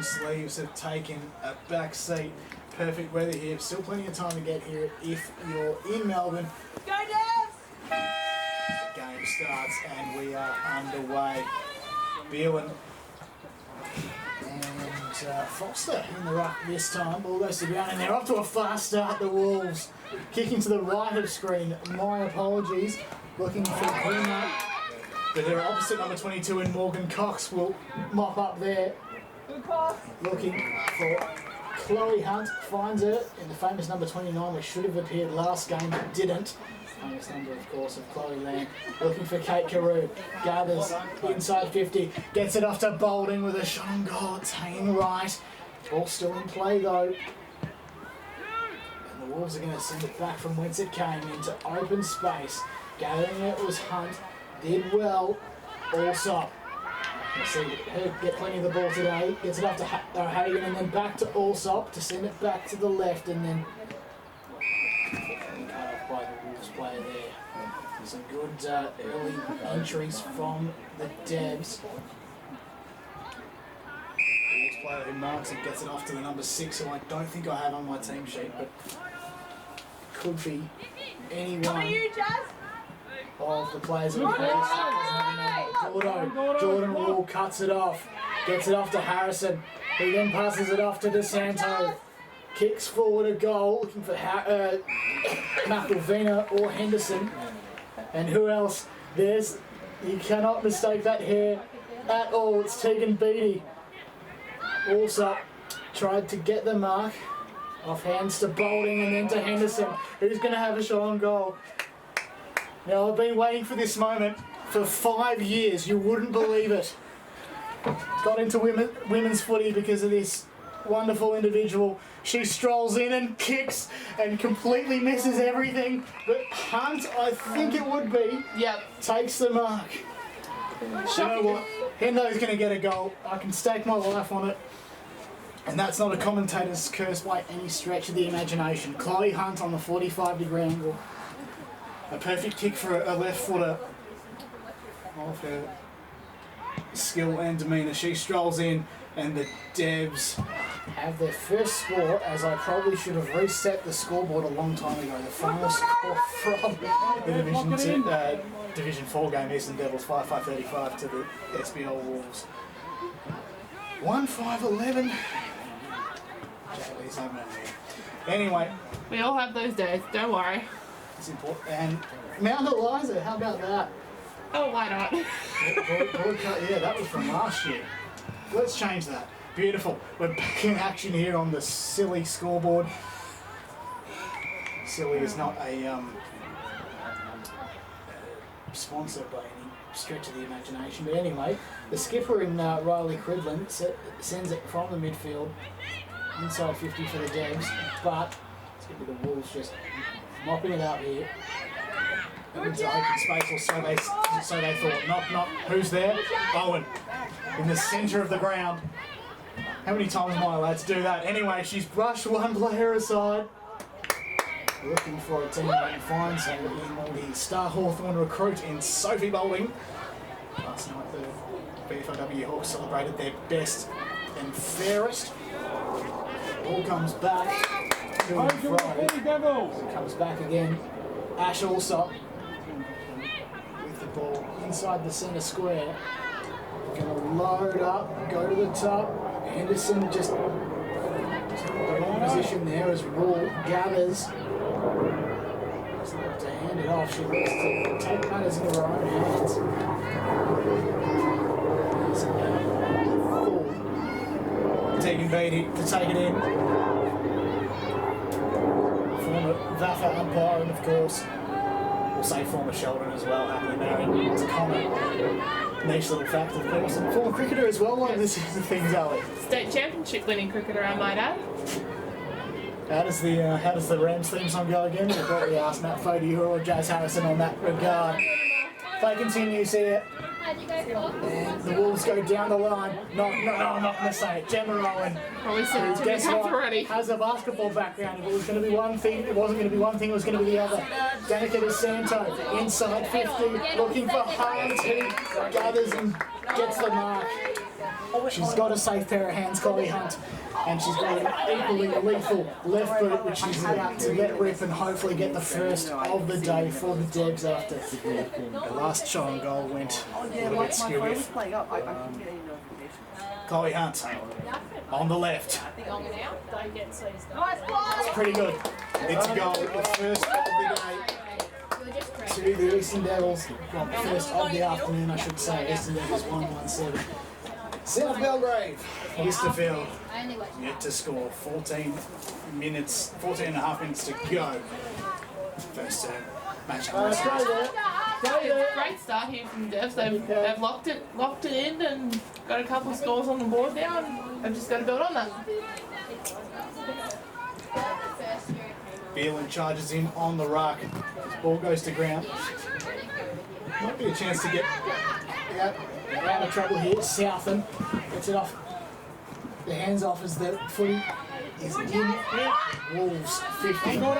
long sleeves have taken a back seat. Perfect weather here. Still plenty of time to get here if you're in Melbourne. Go Devs! The game starts and we are underway. Beerwin and Foster in the ruck this time. Ball goes to the ground and they're off to a fast start, the Wolves. Kicking to the right of screen. My apologies. Looking for Greener. But their opposite number 22 in Morgan Cox will mop up there. Good pass. Looking for Chloe Hunt. Finds her in the famous number 29, which should have appeared last game but didn't. Famous number, of course, of Chloe Lamb. Looking for Kate Carew. Gathers inside 50. Gets it off to Boulding with a shot on goal. It's hanging right. Ball still in play though. And the Wolves are going to send it back from whence it came into open space. Gathering it was Hunt. Did well. Allsop. You see her get plenty of the ball today. Gets it off to Hagan and then back to Allsop to send it back to the left and then cut off by the Wolves player there. Some good early entries from the Devs. Wolves player who marks it gets it off to the number 6, who I don't think I have on my team sheet, but could be anyone of the players that we have. Jordan Wall cuts it off, gets it off to Harrison, who then passes it off to DeSanto. Kicks forward a goal, looking for McElvina or Henderson. And who else? You cannot mistake that hair at all. It's Tegan Beattie. Also tried to get the mark. Off hands to Boulding and then to Henderson, who's going to have a shot on goal. Now, I've been waiting for this moment for 5 years. You wouldn't believe it. Got into women's footy because of this wonderful individual. She strolls in and kicks and completely misses everything. But Hunt, I think it would be, takes the mark. You know what? Hendo's going to get a goal. I can stake my life on it. And that's not a commentator's curse by any stretch of the imagination. Chloe Hunt on the 45-degree angle. A perfect kick for a left footer of her skill and demeanour. She strolls in and the Devs have their first score, as I probably should have reset the scoreboard a long time ago. The final score from the Division 4 game, Eastern Devils 5-5-35 to the SBL Wolves. 1-5-11. Jaylee's home run there. Anyway. We all have those days, don't worry. It's important. And Mount Eliza, how about that? Oh, why not? Yeah, that was from last year. Let's change that. Beautiful. We're back in action here on the Silly scoreboard. Silly is not a sponsor by any stretch of the imagination. But anyway, the skipper in Riley Cridland sends it from the midfield. Inside 50 for the Devs. But it's going to be the Wolves just mopping it out here. Into open space, or so they thought. Not who's there? Owen. In the centre of the ground. How many times am I allowed to do that? Anyway, she's brushed one player aside. Looking for a teammate and finds her in the Star Hawthorn recruit in Sophie Boulding. Last night the BFLW Hawks celebrated their best and fairest. Ball comes back. Comes back again. Ash Allsop with the ball inside the centre square. Going to load up, go to the top. Henderson just the wrong position there as Wall gathers. Doesn't have to hand it off. She looks to take matters into her own hands. There's a full Tegan Beattie to take it in. Former VAFA umpire, and of course, we'll say former Sheldon as well, happily married to Connor. Niche little fact, of course, and former cricketer as well. Like this is the things, Ali. State championship winning cricketer, I might add. How does the Rams theme song go again? We'll probably ask Matt Fody or Jazz Harrison on that regard. Play continues here. And the Wolves go down the line. No, I'm not going to say it. Gemma Owen. Probably said it guess what? Already. Has a basketball background. If it was going to be one thing, it wasn't going to be one thing, it was going to be the other. Danica DeSanto, inside 50, looking for Hunt, who gathers and gets the mark. She's got a safe pair of hands, Chloe Hunt, and she's got an equally lethal left boot, which she's about to let rip and hopefully get the first of the day for the Debs after the last shot on goal went a little bit skewy. Chloe Hunt on the left. It's pretty good. It's a goal, the first of the day to the Eastern Devils. Well, first of the afternoon, I should say. Eastern Devils 1-1-7. South Belgrave, Listerfield, yet to score. 14 and a half minutes to go. First match number 6. Great start here from the Devs. They've locked it in and got a couple of scores on the board now, and they've just got to build on that. Beelan charges in on the ruck. Ball goes to ground. Might be a chance to get out of trouble here. Southam gets it off. The hands off as the footy is in. Wolves 50. Ball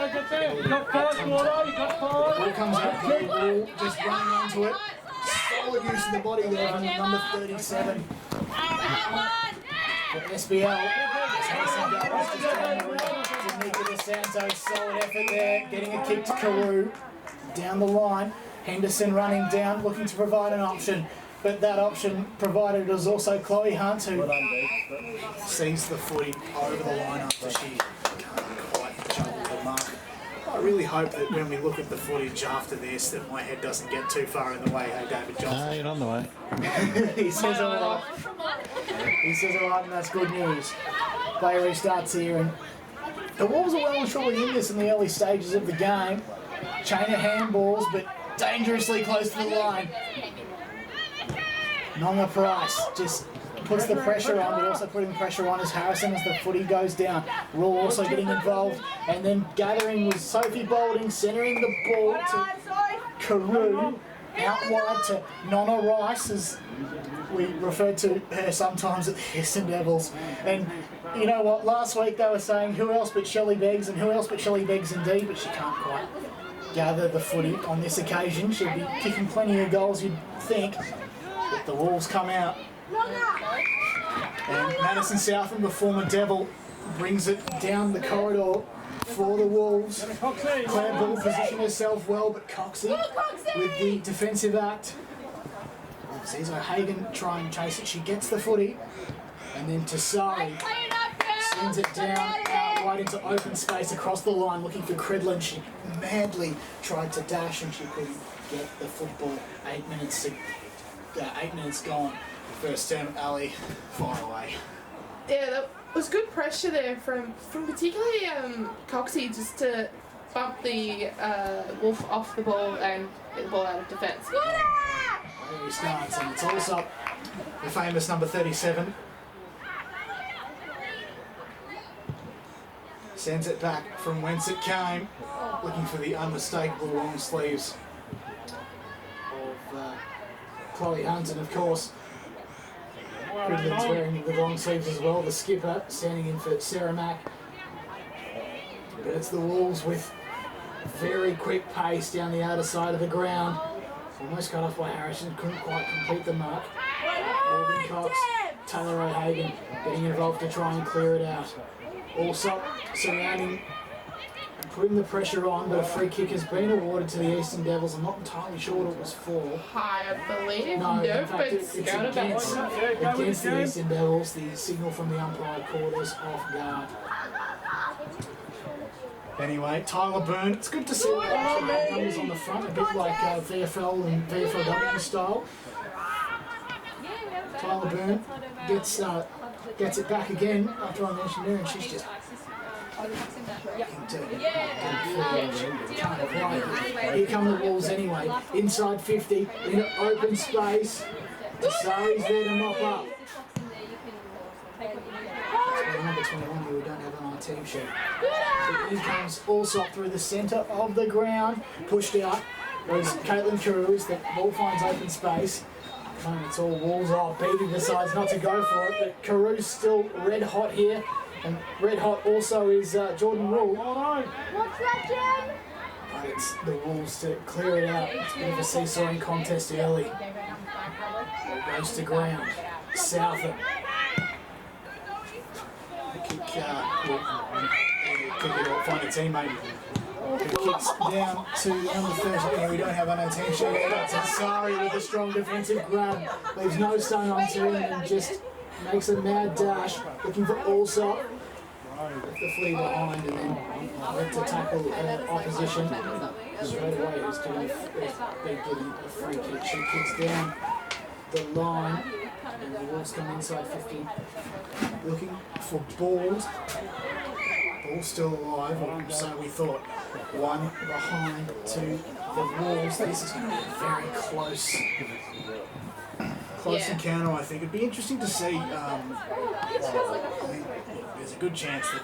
comes out. Ball just running onto it. Solid use of the body there from number 37. For SBL. Nika DeSanto, solid effort there. Getting a kick to Carew. Down the line. Henderson running down, looking to provide an option. But that option provided was also Chloe Hunt, who sees the footy over the line after she can't quite juggle the mark. I really hope that when we look at the footage after this, that my head doesn't get too far in the way. Hey, David Johnson. No, you're on the way. He says all right. He says all right, and that's good news. Play restarts here, and the Wolves are well and truly in this in the early stages of the game. Chain of handballs, but dangerously close to the line. Nonga Price just puts the pressure on, but also putting pressure on as Harrison as the footy goes down. Rule also getting involved, and then gathering with Sophie Boulding, centering the ball to Carew, out wide to Nonna Rice, as we refer to her sometimes at the Eastern Devils. And you know what, last week they were saying who else but Shelley Beggs, and who else but Shelley Beggs indeed, but she can't quite gather the footy on this occasion. She'll be kicking plenty of goals, you'd think. But the Wolves come out. And Madison Southam, the former Devil, brings it down the corridor for the Wolves. Claire Bull positioned herself well, but Coxie with the defensive act. Sees O'Hagan try and chase it. She gets the footy. And then Tassari sends it down out wide into open space across the line, looking for Credlin. She madly tried to dash and she couldn't get the football. 8 minutes gone. First term, Ali, far away. Yeah, that was good pressure there from particularly Coxie, just to bump the Wolf off the ball and get the ball out of defence. There he starts, and it's also the famous number 37. Sends it back from whence it came, looking for the unmistakable long sleeves of Chloe Hunt, and of course Cridlin's wearing the long sleeves as well, the skipper standing in for Sarah Mack. But it's the Wolves with very quick pace down the outer side of the ground. Almost cut off by Harrison, couldn't quite complete the mark. Morgan Cox, Taylor O'Hagan getting involved to try and clear it out. Also surrounding and putting the pressure on, but a free kick has been awarded to the Eastern Devils. I'm not entirely sure what it was for. I believe. No, in fact, but it's against the Eastern Devils. The signal from the umpire caught us off guard. Anyway, Tyler Byrne, it's good to see the actual numbers on the front, a bit like VFL and VFLW style. Tyler Byrne gets it back again after I mentioned her, and she's just here come the Wolves anyway. Inside 50, in open space. Tasari's there to mop up. Number 21 who we don't have on our team sheet. But in comes Allsop through the centre of the ground, pushed out. Goes Caitlin Carew as the ball finds open space. It's all Wolves. Beatty decides not to go for it, but Carew's still red hot here. And red hot also is Jordan Rule. What's that, Jim? But it's the Wolves to clear it out. It's a bit of a seesawing contest early. Ball goes to ground. Southam Kick, kick it or find a teammate. Who kicks down to number 13. We don't have an attention there. That's Ansari with a strong defensive grab. Leaves no stone unturned and just makes a mad dash. Looking for Allsop. With the flea behind and then went to tackle opposition. Straight away, who's getting a free kick. She kicks down the line. And the Wolves come inside 50. Looking for balls. Ball still alive, or so we thought. One behind to the Wolves. This is going to be a very close encounter, I think. It'd be interesting to see. I mean, there's a good chance that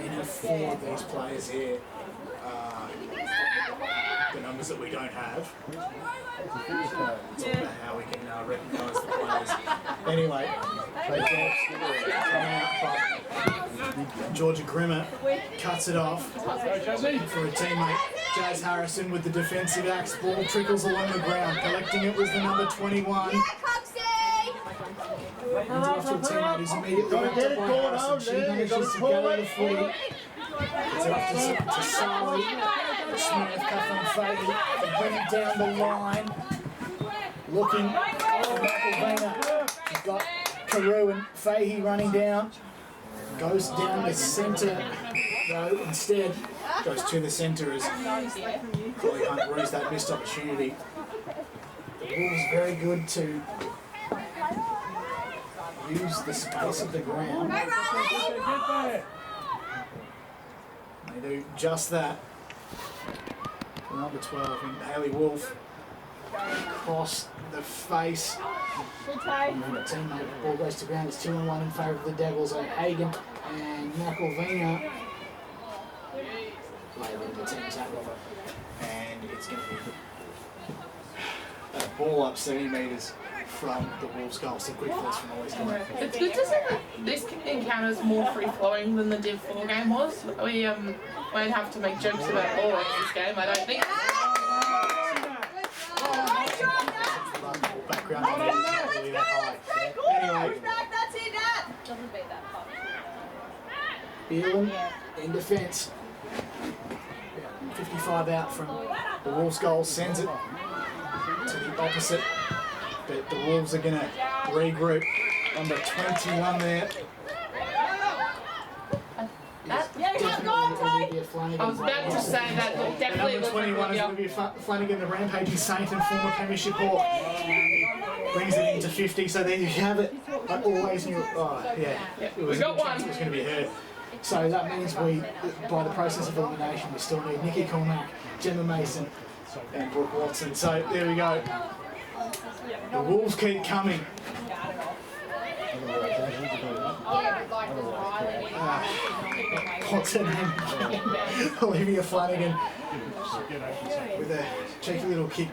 any four of these players here the numbers that we don't have. It's all about how we can recognise the players. Anyway, Georgia Grimmer cuts it off for a teammate. Jazz Harrison with the defensive axe. Ball trickles along the ground. Collecting it was the number 21. Hands off to a teammate who's immediately wrapped up by Harrison. She manages to gather the footy. It's off to Sally. Smith, Kathleen Fahey, bringing down the line. Looking for Michael. She's got Carew and Fahey running down. Goes down the centre, though, instead. Goes to the centre as Chloe Hunt rose that missed opportunity. The Wolves very good to use the space of the ground. They do just that. For number 12, and Hayley Wolf across the face. Teammate, ball goes to ground. It's 2-1 in favour of the Devils. Hagen and McElvina labelling the team tackle. And it's going to be a ball up 70 metres from the Wolves' goal. So quick thoughts from always going. It's good to see that this encounter is more free-flowing than the Div 4 game was. We won't have to make jokes about ball in this game, I don't think. Background not really that high. Anyway, Beerland in defence. 55 out from the Wolves' goal, sends it to the opposite. But the Wolves are going to regroup. Number 21 there. I was about to say that definitely number 21 is Olivia Flanagan, the rampaging Saint and former Premiership Hawk. Brings it into 50, so there you have it. I always knew, it was got one. It was going to be her. So that means we, by the process of elimination, we still need Nikki Cormack, Gemma Mason, and Brooke Watson. So there we go. The Wolves keep coming. What's her name? Olivia Flanagan with a cheeky little kick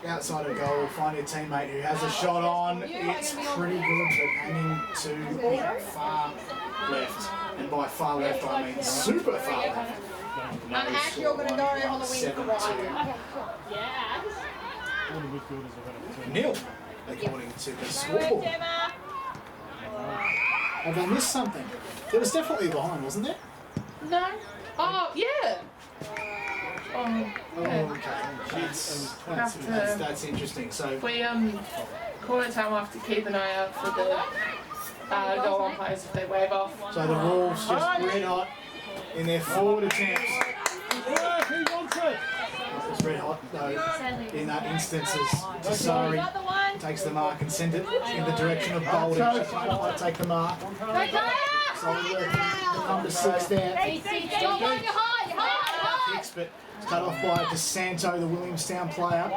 outside of goal. Find a teammate who has a shot on. It's pretty good, but hanging to the far left. And by far left, I mean super far left. No you're going to go on the wing 7-2. Nil, according to the scoreboard. Have I missed something? There was definitely a behind, wasn't there? No. Oh, yeah. Oh, yeah. Okay. That's interesting. So We quarter time have to keep an eye out for the goal umpires if they wave off. So the Wolves just red hot in their forward attempts. It was red hot though in that instance as Tasari takes the mark and sends it in the direction of Boldy. She can't quite take the mark. Solid work from number 6 there. Kicks, but it's cut off by DeSanto, the Williamstown player,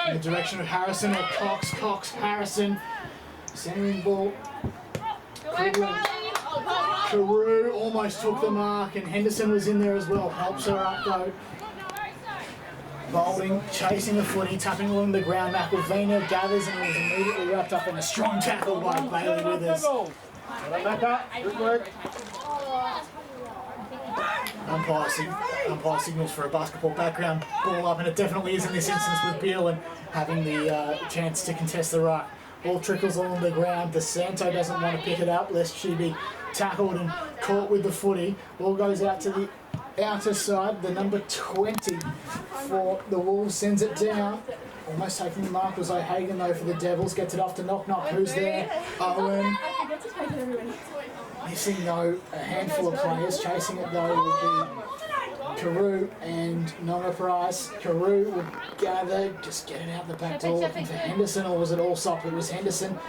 in the direction of Harrison or Cox. Cox, Harrison, centering ball. Carew almost took the mark, and Henderson was in there as well. Helps her up though. Bowling, chasing the footy, tapping along the ground. McElvina gathers and was immediately wrapped up in a strong tackle by Bailey Withers. Good work. Umpire signals for a basketball background ball up, and it definitely is in this instance with Beerland having the chance to contest the ruck. Ball trickles along the ground. DeSanto doesn't want to pick it up lest she be tackled and caught with the footy. Ball goes out to the outer side. The number 20 for the Wolves sends it down. Almost taking the mark was O'Hagan though for the Devils. Gets it off to Knock Knock. Who's there? Owen. Missing though a handful of players. Chasing it though will be Carew and Nora Price. Carew would gather, just get it out the back door looking for Henderson, or was it Allsop? It was Henderson.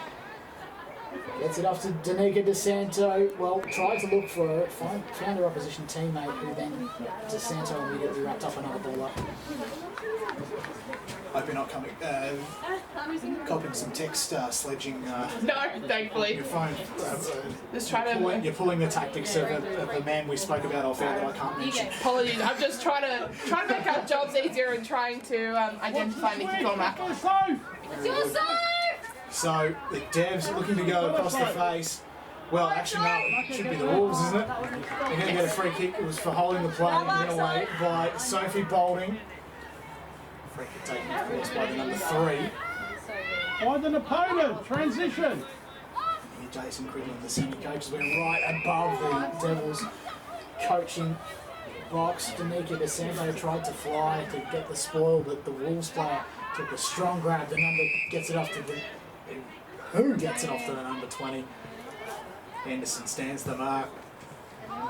Gets it off to Danica DeSanto. Well, tried to look for her, found her opposition teammate, who then DeSanto immediately wrapped up another ball up. Hope you're not coming, copying some text sledging No, thankfully. your phone. Just trying to. You're pulling the tactics of a man we spoke about off air that I can't mention. Apologies. I'm just trying to make our jobs easier and trying to identify Nikki Cormack. It's your serve! So the Devs looking to go across the face. Well, actually no, it should be the Wolves, isn't it? They're going to get a free kick. It was for holding the play given away by Sophie Boulding. Free kick taken, of course, by the number 3. Find an opponent. Transition. Jason Cridlin, the senior coach, has been right above the Devils coaching box. Danica DeSanto tried to fly to get the spoil, but the Wolves player took a strong grab. The number gets it off to the... Who gets it off to the number 20? Henderson stands the mark.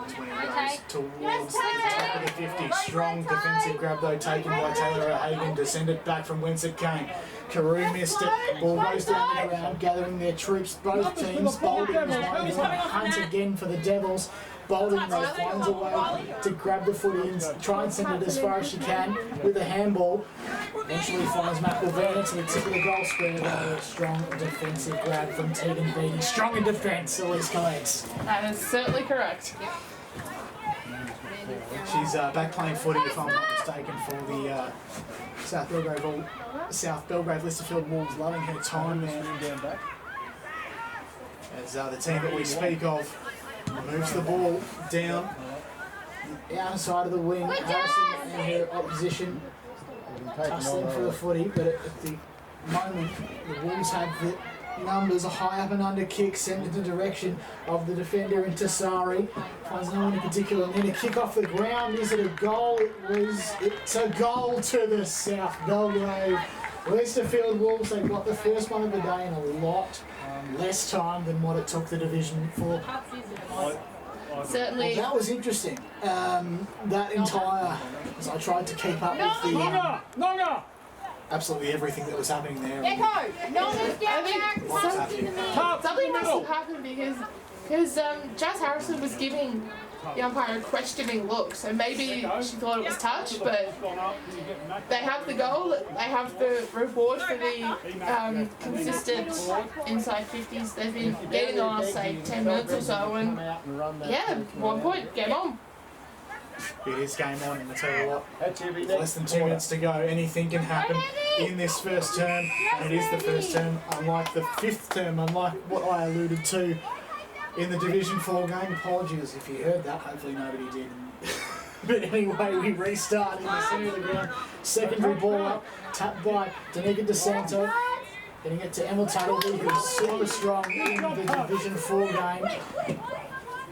20 goes towards the top of the 50. Strong defensive grab though taken by Taylor O'Hagan. Descended back from whence it came. Carew missed it. Ball goes down the ground, gathering their troops. Both teams. Boulding is one who's going to hunt again for the Devils. Boulding though finds a way to grab the footy and try and send it as far as she can with a handball. Eventually finds McIlvaine to the tip of the goal square. A strong defensive grab from Tegan Beattie. Strong in defence, Elise Collins. That is certainly correct. She's back playing footy, if I'm not mistaken, for the South Belgrave Listerfield Wolves. Loving her time there. As the team that we speak of moves the ball down the outside of the wing. Harrison and her opposition tussling for the footy, but at the moment the Wolves have the numbers. A high up and under kick sent in the direction of the defender in Tassari. Finds no one in particular, and then a kick off the ground. Is it a goal? It's a goal to the South Belgrave Listerfield Wolves. They got the first one of the day in a lot less time than what it took the Division 4. Certainly. Well, that was interesting. That entire, as I tried to keep up with the absolutely everything that was happening there. Something must have happened because Jazz Harrison was giving the umpire a questioning look, so maybe she thought it was touch, but they have the goal, they have the reward for the consistent inside 50s they've been getting the last, say, 10 minutes or so, and yeah, 1 point, game on. It is game on, and I tell you what, less than 2 minutes to go. Anything can happen in this first term, and it is the first term, unlike the 5th term, unlike what I alluded to in the Division 4 game. Apologies if you heard that, hopefully nobody did. But anyway, we restart in the centre of the ground. Secondary ball up, tapped by Danica DeSanto. Getting it to Emma Tuttleby, who's super strong in the Division 4 game.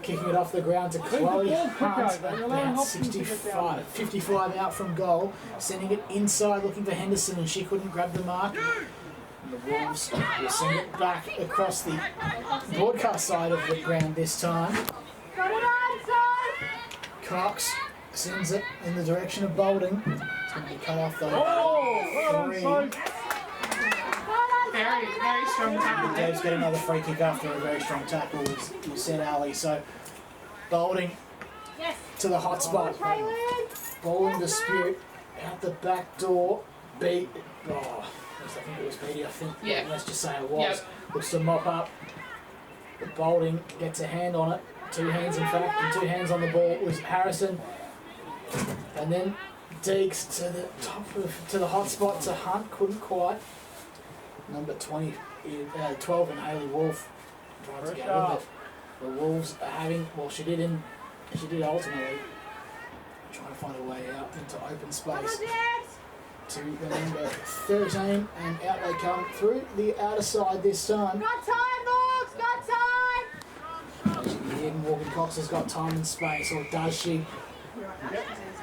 Kicking it off the ground to Chloe Hunt, about 55 out from goal. Sending it inside, looking for Henderson, and she couldn't grab the mark. And the Wolves will send it back across the broadcast side of the ground this time. Cox sends it in the direction of Boulding. It's going to be cut off though. Very, very strong tackle. Dev's got another free kick after a very strong tackle, as you said, Ali. So Boulding to the hot spot. Bowling dispute out the back door. I think it was Beattie, Yeah. Let's just say it was. Yep. Looks to mop up. But Boulding gets a hand on it. 2 hands, in fact, and 2 hands on the ball. It was Harrison. And then Deeks to the to the hot spot to Hunt. Couldn't quite. Number 12 and Hayley Wolf tried to get with it. The Wolves are having, well, she did ultimately try to find a way out into open space. to the number 13, and out they come through the outer side this time. Got time, Lux! Got time! As you can hear, Morgan Cox has got time and space, or does she?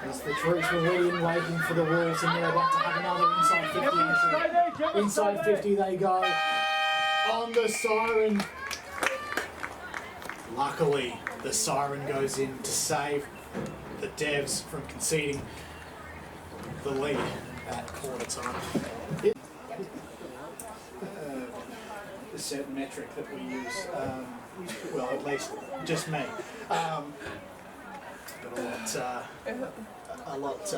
As the troops were ready and waiting for the Wolves, and they're about to have another inside 50 entry. Inside 50 they go. On the siren. Luckily, the siren goes in to save the Devs from conceding the lead at quarter time. A certain metric that we use, well, at least just me. But a lot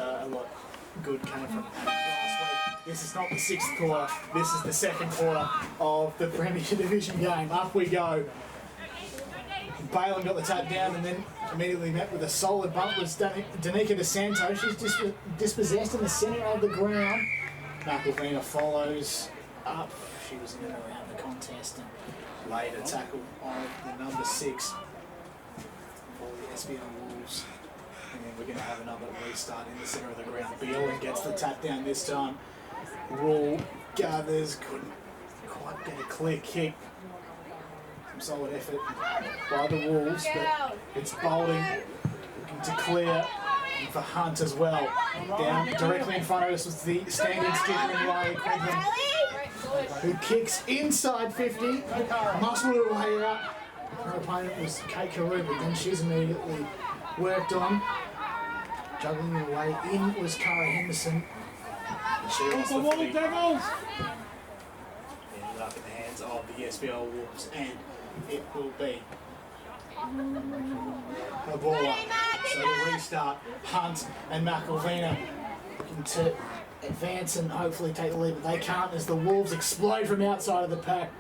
good came from last week. This is not the 6th quarter. This is the 2nd quarter of the Premiership Division game. Up we go. Balin got the tap down and then immediately met with a solid bump with Danica DeSanto. She's dispossessed in the centre of the ground. McElvena follows up. She was in and around the contest and laid a tackle on the number 6 for the SBL Wolves. And then we're going to have another restart in the centre of the ground. Beelin gets the tap down this time. Rule gathers, couldn't quite get a clear kick. Some solid effort by the Wolves, but it's Boulding looking to clear, and for Hunt as well. Down directly in front of us was the standing skipper in Riley Quinlan, who kicks inside 50, muscled her way out. Her opponent was Kate Carew, but then she's immediately worked on. Juggling her way in was Cara Henderson. She lost the feet. Devils! Ended up in the hands of the SBL Wolves, and it will be a ball up. So the restart, Hunt and McElvena looking to advance and hopefully take the lead, but they can't as the Wolves explode from outside of the pack.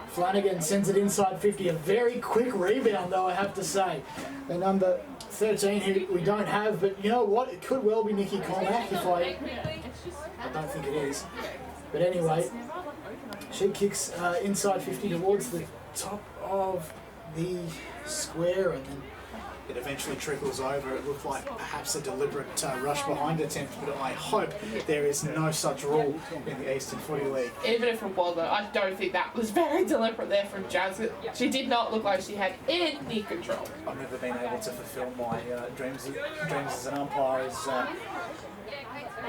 Flanagan sends it inside 50, a very quick rebound though, I have to say. The number 13 who we don't have, but you know what, it could well be Nikki Cormack if I don't think it is. But anyway, she kicks inside 50 towards the top of the square, and then it eventually trickles over. It looked like perhaps a deliberate rush behind attempt, but I hope there is no such rule in the Eastern Footy League. Even if it wasn't, I don't think that was very deliberate there from Jazz. She did not look like she had any control. I've never been able to fulfil my dreams as an umpire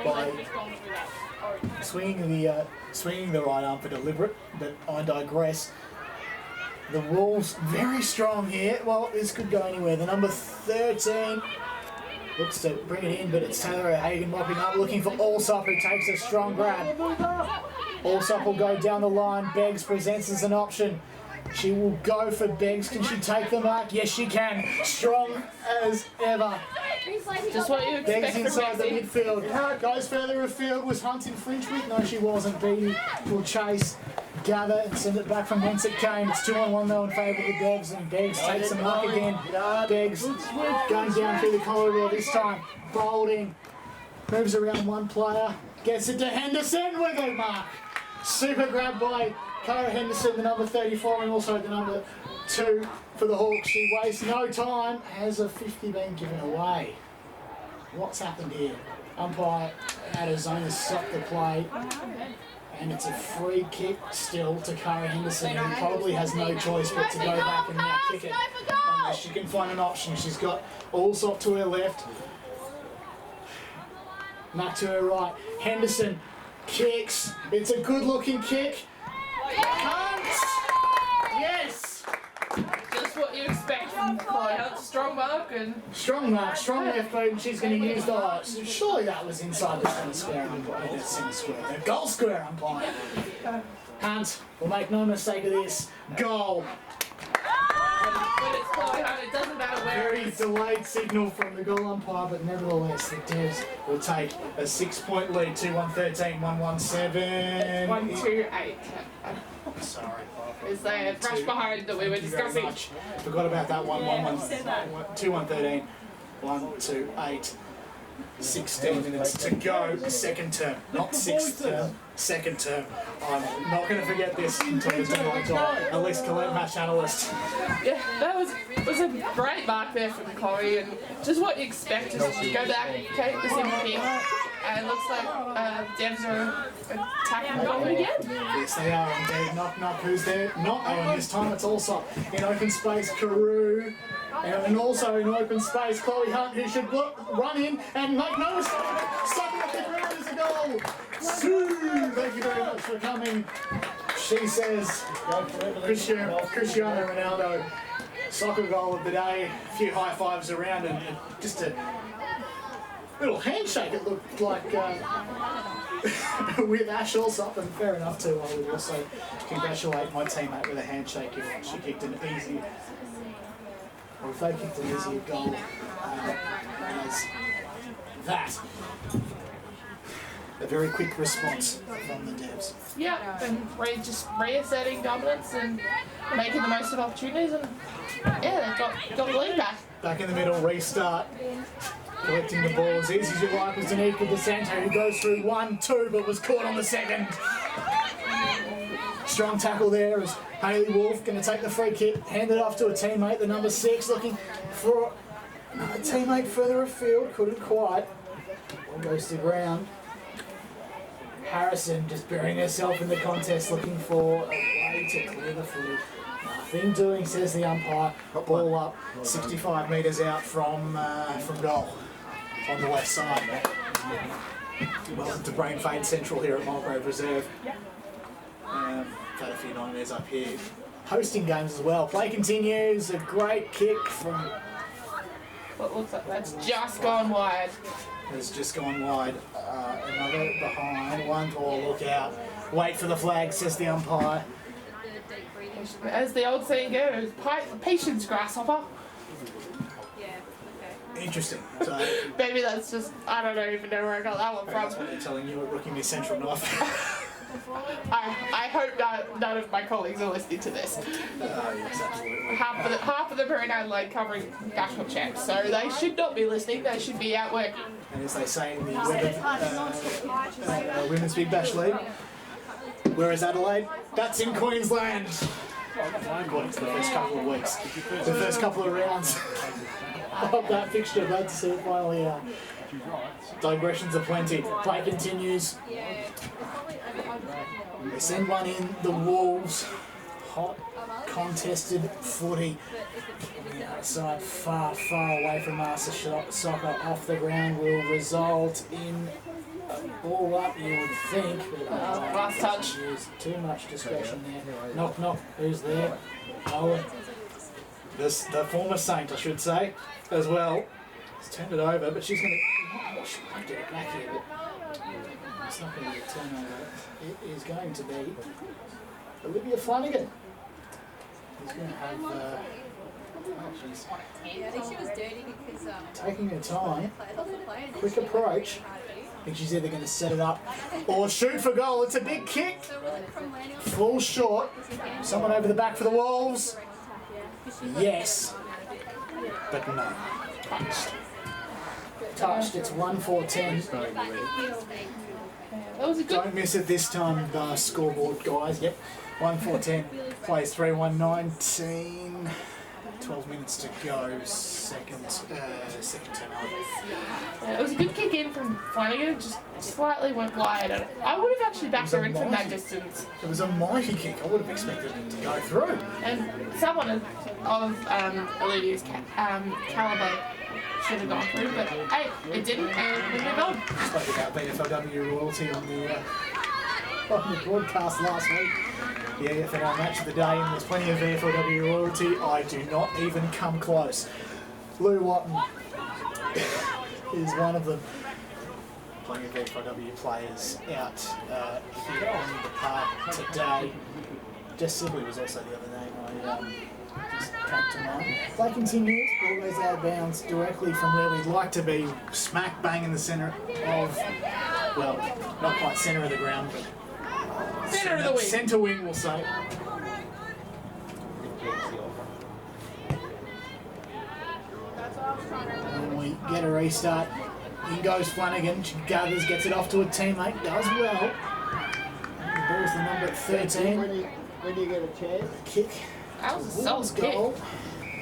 by swinging the right arm for deliberate, but I digress. The Wolves very strong here. Well, this could go anywhere. The number 13 looks to bring it in, but it's Taylor O'Hagan mopping up, looking for Allsop, who takes a strong grab. Allsop will go down the line. Beggs presents as an option. She will go for Beggs. Can she take the mark? Yes, she can. Strong as ever. Just what you expect Beggs from inside the Bexy. midfield. Goes further afield. Was Hunt in flinch with? No, she wasn't. Beattie will chase, gather, and send it back from whence it came. It's 2-on-1 though in favour of the Devs, and Beggs takes the mark again. Beggs going down through the corridor this time. Boulding moves around one player, gets it to Henderson with a mark. Super grab by Cara Henderson, the number 34, and also the number 2 for the Hawks. She wastes no time. Has a 50 been given away? What's happened here? Umpire Arizona stopped the play, and it's a free kick still to Cara Henderson, who probably has no choice but to go back and now kick it unless she can find an option. She's got Allsop to her left, Mack to her right. Henderson kicks. It's a good-looking kick. Hunt! Yes! Just what you expect from Chloe Hunt. Strong mark and Strong mark, strong left boot, and she's going to use the lights. Surely that was inside the centre square umpire. The goal square umpire. Hunt will make no mistake of this. Goal. when it's Chloe Hunt, it doesn't matter where it Very is. delayed signal from the goal umpire, but nevertheless, the Devs will take a 6-point lead. 2-1-13, 1-1-7. 1-2-8. Sorry. Is the rush behind that we were Thank you very discussing. much. Forgot about that one. 2-1-13, 1-2-8. 16 minutes to go. Second term, not sixth term. second term. I'm not going to forget this until the day I die. At least Colette, match analyst. Yeah, that was a great mark there from Corey, and just what you expect. Just go back, take the single kick, and it looks like Devs are attacking the goal again. Yes, they are indeed. Knock, knock, who's there? Not Owen this time. It's also in open space, Carew. And also in open space, Chloe Hunt, who should run in and make no mistake. Sucking up the ground is a goal. Sue, thank you very much for coming. She says, Cristiano Ronaldo, soccer goal of the day. A few high fives around and just a little handshake. It looked like with Ash Allsop, and fair enough too. I would also congratulate my teammate with a handshake if she kicked an easy. Or if they kicked an easier goal as that. A very quick response from the Devs. Yeah, and just reasserting dominance and making the most of opportunities, and yeah, they've got the lead back. Back in the middle, restart. Collecting the ball as easy as you like was Danica DeSanto, who goes through 1-2 but was caught on the second. Strong tackle there as Hayley Wolf going to take the free kick, hand it off to a teammate, the number 6, looking for a teammate further afield, couldn't quite. Ball goes to the ground. Harrison just burying herself in the contest, looking for a way to clear the footy. Nothing doing, says the umpire. Ball up, 65 metres out from goal on the left side. Welcome to Brain Fade Central here at Mulgrave Reserve. Had a few nightmares up here. Hosting games as well. Play continues. A great kick from. What looks like that's just gone wide. Has just gone wide. Another behind. One ball. Look out. Wait for the flag, says the umpire. As the old saying goes, patience, grasshopper. Interesting. So Maybe that's just, I don't even know where I got that one that's from. what they're telling you at Rookie Miss Central North. I hope none of my colleagues are listening to this. Yes, absolutely. Half of them are in Adelaide covering national champs, so they should not be listening. They should be out working. And as they say in the Women's Big Bash League, where is Adelaide? That's in Queensland. According to the first couple of weeks, the first couple of rounds of that fixture, glad to see it finally out. Digressions aplenty. Play continues. They send one in. The Wolves. Hot, contested footy. Outside, far away from us. A shot, soccer off the ground will result in a ball up, you would think. But last touch. Too much discretion there. Knock, knock. Who's there? Owen. The former Saint, I should say, as well. He's turned it over, but she's going to. She might get it back here, but it's not going to be a turnover. It is going to be Olivia Flanagan. He's going to have. She's Yeah, I think she was dirty because taking her time. Quick approach. I think she's either going to set it up or shoot for goal. It's a big kick. Full short. Someone over the back for the Wolves. Yes. But no. Touched. It's 1-4-10. That was a good. Don't miss it this time, scoreboard guys. Yep. 1-4-10. Plays 3-1-19. 12 minutes to go. Second turn. Yeah, it was a good kick in from Flanagan. Just slightly went wide. I would have actually backed her in from that distance. It was a mighty kick. I would have expected it to go through. And someone of Olivia's calibre should have gone through, but hey, it didn't, and we moved on. Spoke about VFLW royalty on the broadcast last week. The EFL match of the day, and there's plenty of VFLW royalty. I do not even come close. Lou Watton is one of them. Plenty of VFLW players out here on the park today. Jess Sibley was also the other name I just came to mind. Play continues, ball goes out of bounds directly from where we'd like to be, smack bang in the centre of, well, not quite centre of the ground, but Centre of the wing. centre wing, we'll say. And we get a restart. In goes Flanagan. She gathers, gets it off to a teammate. Does well. Wolves, the number 13. When you get a chance. Kick. That was a Wolves solid kick. goal.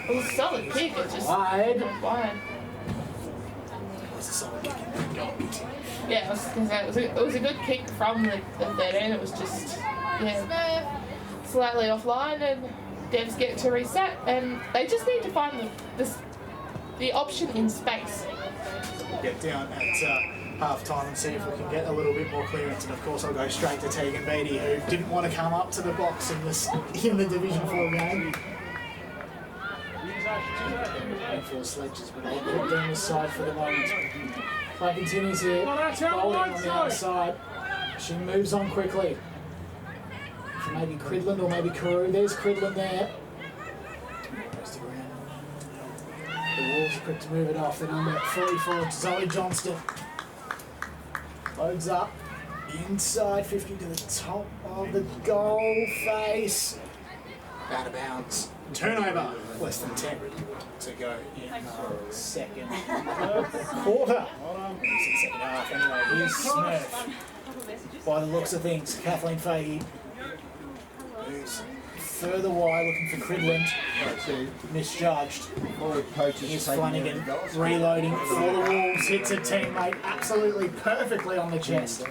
It was a solid kick. It just Wide. wide. It was a solid kick in that goal. Yeah, I was gonna say it was a good kick from the 13. It was just slightly offline, and Devs get to reset, and they just need to find the option in space. Get down at half time and see if we can get a little bit more clearance. And of course, I'll go straight to Tegan Beattie, who didn't want to come up to the box in the Division 4 game. For sledges, but I'll put down the side for the moment. Play continues here. Bowling on the outside. She moves on quickly. For maybe Cridland or maybe Carew. There's Cridland there. Goes to ground. The Wolves are quick to move it off. The number 44, Zoe Johnston. Loads up. Inside 50 to the top of the goal face. Out of bounds. Turnover. Less than 10 to go in the second quarter. It's in second half anyway. Here's Smurf. By the looks of things, Kathleen Fahey moves further wide, looking for Cridland. Misjudged. Here's Flanagan reloading for the Wolves. Hits a teammate absolutely perfectly on the chest.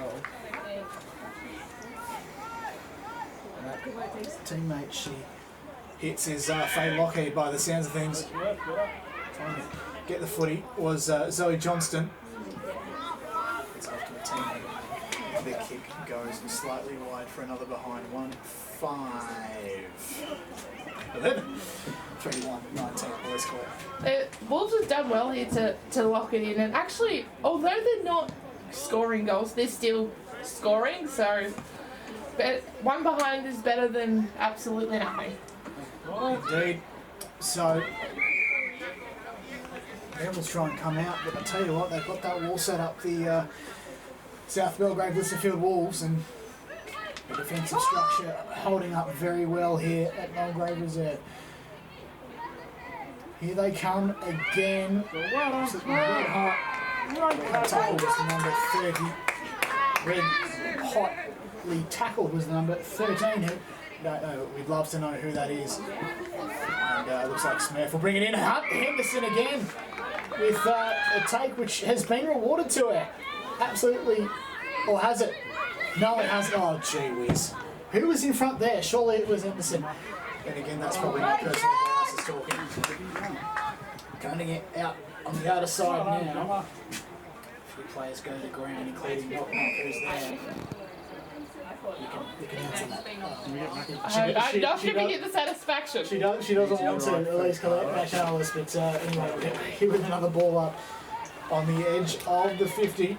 Teammate, she hits his Faye Lockheed by the sounds of things. Trying to get the footy was Zoe Johnston. It's after a teammate. The kick goes slightly wide for another behind 1-5-11. 3-1-19 boys score. The Wolves have done well here to lock it in, and actually, although they're not scoring goals, they're still scoring. So, one behind is better than absolutely nothing. Indeed. So, Rebels try and come out, but I tell you what, they've got that wall set up, the South Belgrade Listerfield Wolves, and the defensive structure holding up very well here at Mulgrave Reserve. Here they come again. Red hot. Tackled was the number 30. Red hotly tackled was the number 13. Who don't know. We'd love to know who that is. And looks like Smurf will bring it in. Henderson again with a take which has been rewarded to her. Absolutely. Or has it? No, it hasn't. Oh, gee whiz. Who was in front there? Surely it was Henderson. And again, that's probably my personal bias is talking. Going it out on the other side now. A few players go to the ground, including Knock Knock, who's there. You can answer that. I'm not giving you the satisfaction. She doesn't want to, at least collect nationalists, but anyway, here with another ball up on the edge of the 50.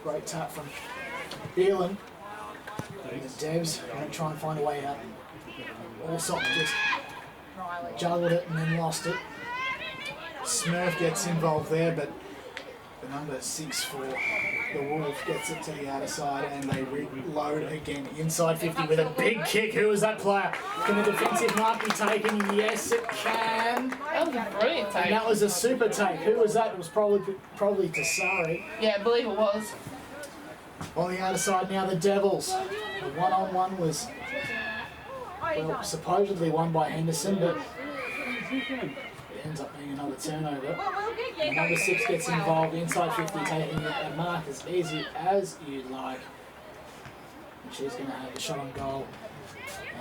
Great tap from Beerland. The Devs going to try and find a way out. Allsop just juggled it and then lost it. Smurf gets involved there, but the number 6 for the Wolves gets it to the outer side, and they reload again inside 50 with a big kick. Who is that player? Can the defensive mark be taken? Yes, it can. That was a brilliant take. And that was a super take. Who was that? It was probably Tassari. Yeah, I believe it was. On the outer side now, the Devils. The one-on-one was, well, supposedly won by Henderson, but it ends up being another turnover. And number 6 gets involved inside 50, taking a mark as easy as you'd like. And she's going to have a shot on goal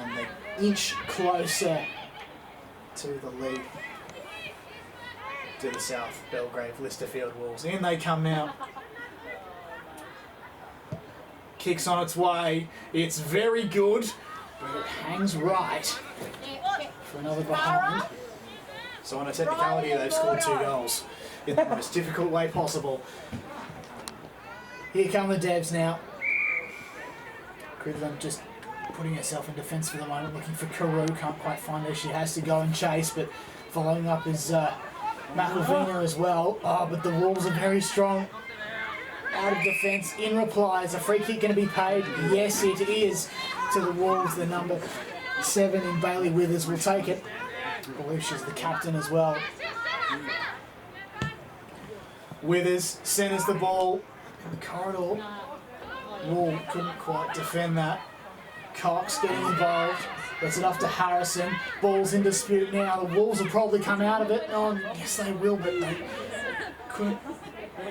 and an inch closer to the lead to the South Belgrave Listerfield Wolves. In they come now. Kicks on its way. It's very good, but it hangs right for another behind. So on a technicality, they've scored 2 goals in the most difficult way possible. Here come the Devs now. Cridland just putting herself in defence for the moment, looking for Carew. Can't quite find her. She has to go and chase, but following up is McElvina as well. Oh, but the Wolves are very strong. Out of defence, in reply, is a free kick going to be paid? Yes, it is to the Wolves. The number 7 in Bailey Withers will take it. I believe she's the captain as well. Withers centres the ball in the corridor. Wall couldn't quite defend that. Cox getting involved. Gets it off to Harrison. Ball's in dispute now. The Wolves will probably come out of it. Oh, yes, they will, but they couldn't.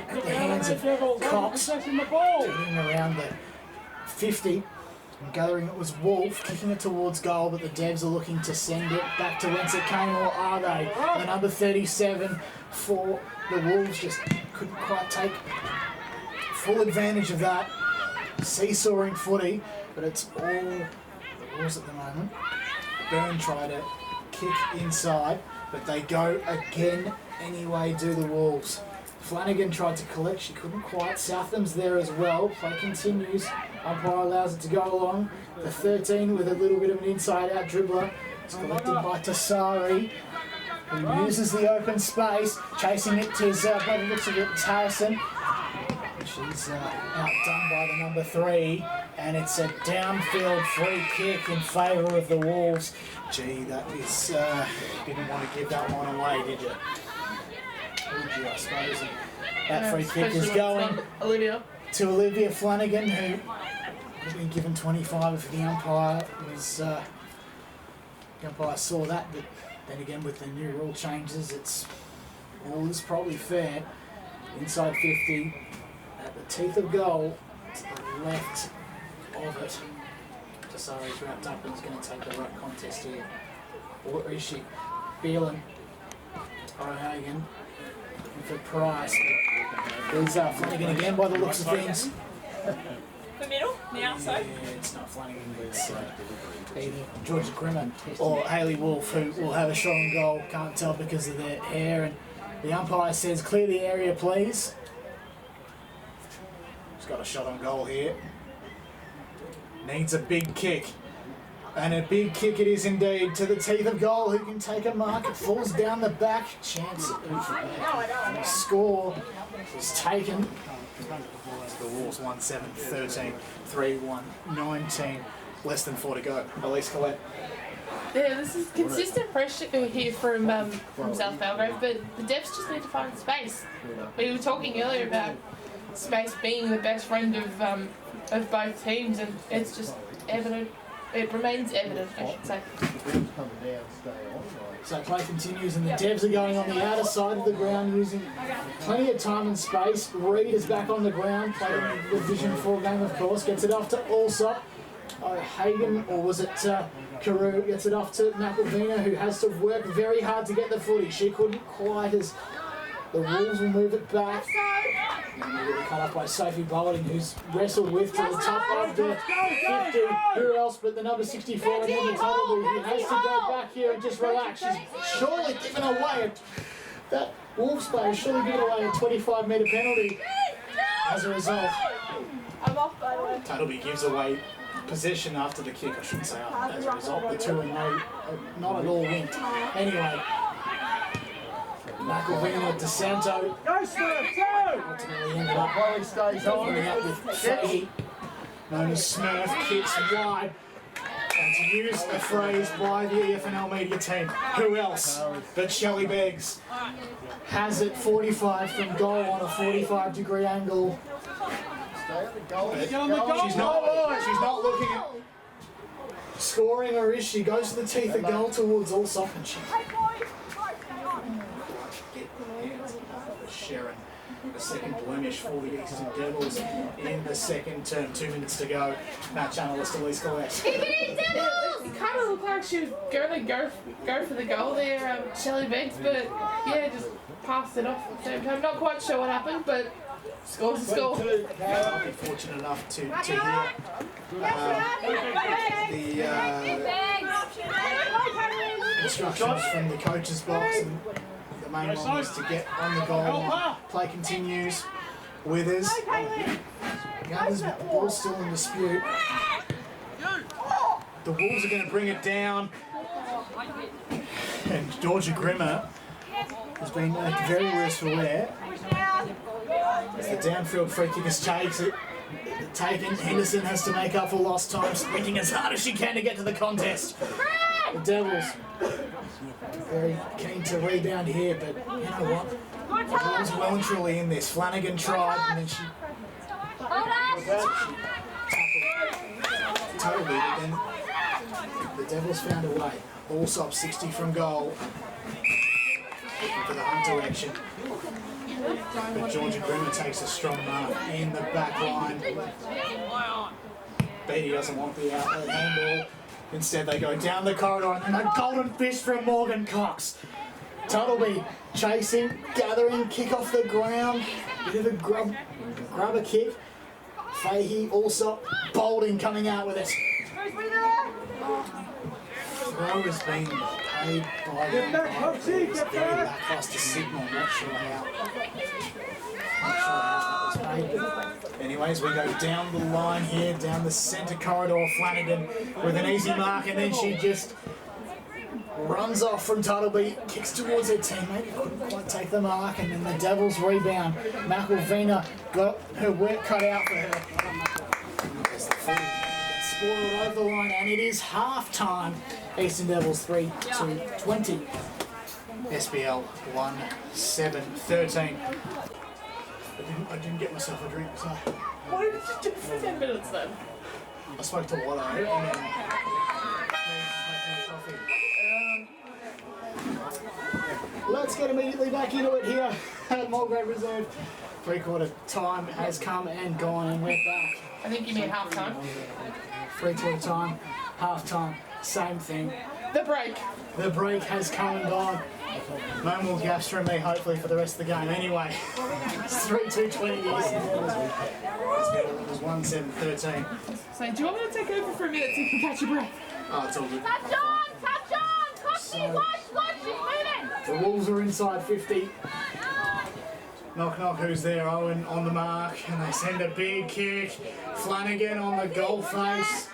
At the hands of Cox, getting around the 50. And gathering it was Wolf, kicking it towards goal, but the Devs are looking to send it back to whence it came, or are they? The number 37 for the Wolves just couldn't quite take full advantage of that seesawing footy, but it's all the Wolves at the moment. Byrne tried to kick inside, but they go again anyway, do the Wolves. Flanagan tried to collect, she couldn't quite. Southam's there as well. Play continues. Umpire allows it to go along. The 13 with a little bit of an inside-out dribbler. It's collected by Tassari, who uses the open space, chasing it to by the looks of it, it's Harrison. She's outdone by the number 3, and it's a downfield free kick in favour of the Wolves. Gee, that is didn't want to give that one away, did you? Would you, I suppose. And that free kick is going to Olivia Flanagan, who has been given 25 if the umpire was. The umpire saw that, but then again with the new rule changes, it's all is probably fair. Inside 50, at the teeth of goal, to the left of it. Tassari's wrapped up and is going to take the right contest here. Or is she? Beelan, O'Hagan, for Price. There's Flanagan again by the looks of things. The middle, the outside. Yeah, it's not Flanagan, but it's either Georgia Grimmer or Hayley Wolf, who will have a shot on goal. Can't tell because of their hair. And the umpire says, clear the area, please. She's got a shot on goal here. Needs a big kick. And a big kick it is indeed to the teeth of goal. Who can take a mark? It falls down the back. Chance of score is taken. The Wolves 1-7, 13, 3-1, 19. Less than 4 to go. Elise Collette. Yeah, this is consistent pressure here from South Belgrave, but the Devs just need to find space. We were talking earlier about space being the best friend of both teams, and it's just evident. It remains evident, I should say. So play continues, and the Devs are going on the outer side of the ground using plenty of time and space. Reid is back on the ground, playing the Division 4 game, of course. Gets it off to Alsop. Hagen, or was it Carew, gets it off to McElvina, who has to work very hard to get the footy. She couldn't quite, as the Wolves will move it back. Cut up by Sophie Bowling, who's wrestled with to the top of the 50. Who else but the number 64, and Emma Tuttleby, who has to go back here and just relax. She's surely given away that Wolves player has surely given away a 25-metre penalty as a result. I'm off, by the way. Tuttleby gives away possession after the kick. I shouldn't say as a result. The two are not at all linked. Anyway, McElvina, DeSanto ultimately ended up following up with Fahey, known as Smurf, kicks wide. And to use a phrase by the EFNL media team, who else but Shelley Beggs has it 45 from goal on a 45-degree angle. She's not looking at scoring, or is she? Goes to the teeth of goal towards Alsop, and she Sharon, the second blemish for the Eastern Devils in the second term. 2 minutes to go. Match analyst Elise Collette. It kind of looked like she was going to go for the goal there, Shelley Beggs, but yeah, just passed it off at the same time. Not quite sure what happened, but score's a score. I've been fortunate enough to hear the instructions from the coach's box, and the main one was to get on the goal. Play continues. Withers. Gunners with the ball still in dispute. The Wolves are going to bring it down. And Georgia Grimmer has been very worse for wear. As the downfield free kick is taken, Henderson has to make up for lost time, sprinting as hard as she can to get to the contest. The Devils very keen to rebound here, but you know what? The ball's well and truly in this. Flanagan tried, and then she tackled totally, but then the Devils found a way. Allsop 60 from goal for the hunt direction. But Georgia Grimmer takes a strong mark in the back line. Beatty doesn't want the outlet handball. Instead they go down the corridor and then a golden fish from Morgan Cox. Tuttleby chasing, gathering, kick off the ground. Bit of a grab a kick. Fahey also Boulding coming out with it. Throw has been paid by the very lackluster signal. Not sure how that was paid. Anyways, we go down the line here, down the centre corridor. Flanagan with an easy mark, and then she just runs off from Tuttleby, kicks towards her teammate, couldn't quite take the mark, and then the Devils rebound. McElvina got her work cut out for her. There's the footy. Spoiled over the line, and it is half time. Eastern Devils 3-20. SBL 1-7-13. I didn't get myself a drink, so What did you do for 10 minutes then? I spoke to Watto and then making coffee. Let's get immediately back into it here at Mulgrave Reserve. Three-quarter time has come and gone, and we're back. I think you mean half time. Three-quarter time, half time, same thing. The break. The break has come and gone. No more gaps from me, hopefully, for the rest of the game. Anyway, it's 3-2-20 years. It was 1-7-13. So, do you want me to take over for a minute so you can catch your breath? Oh, it's all good. Touch on! Coxie, watch, she's moving! The Wolves are inside 50. Knock, knock, who's there? Owen on the mark, and they send a big kick. Flanagan on the goal face.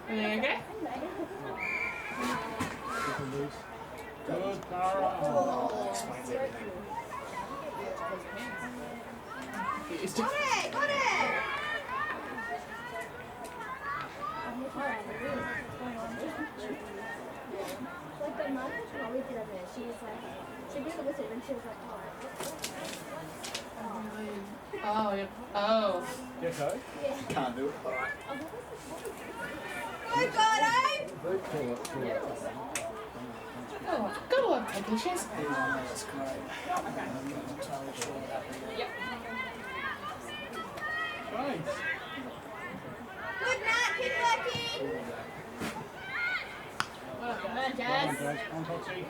There you go. Good, Tara. Oh, that explains everything. Got it! Like the mother always did it. She was like, she did it with it and she was like, Oh, yeah. Oh. Yes, eh? Can't do it. All right. Good God, eh? Go on, taking shares. That's great. I'm not entirely sure what happened there. Right. Good night, keep working! Come on, Jazz. On, Toxie.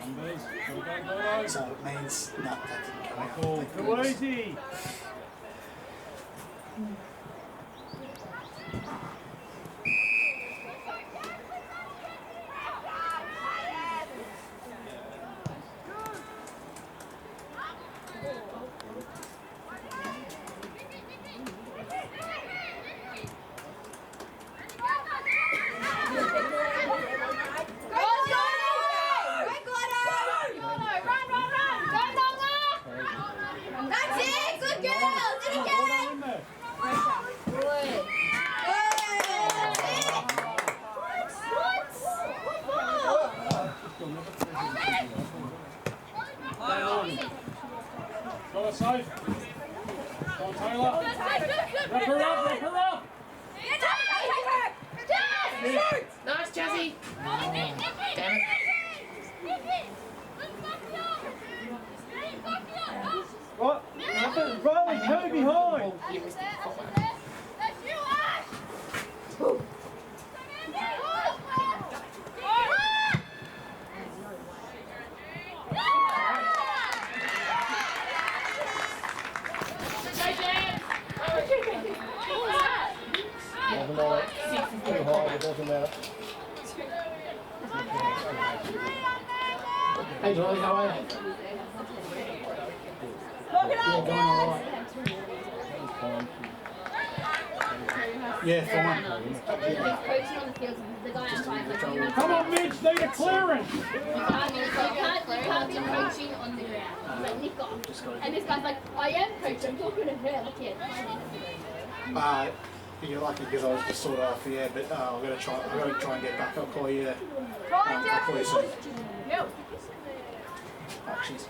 Numbers. Go. So it means no, that didn't come out. Cool. Thank Too goodness. easy. That's it! Good girls! Do it again! Got her safe. Go on, Taylor. Wrap her up. Nice, Jazzy. Damn it. What? Riley, two behind. You missed it. Hey Jolie, how are you? Yeah, going alright. Yeah, fine. Come on, Mitch, need a clearance. You can't be coaching on the ground. Like Nick got. And this guy's like, I am coaching, I'm talking to her. Look here. You're lucky because I was just sort of off the air, but I'm gonna try and get back. I'll call you. I'll call you soon. Yep. Oh, she's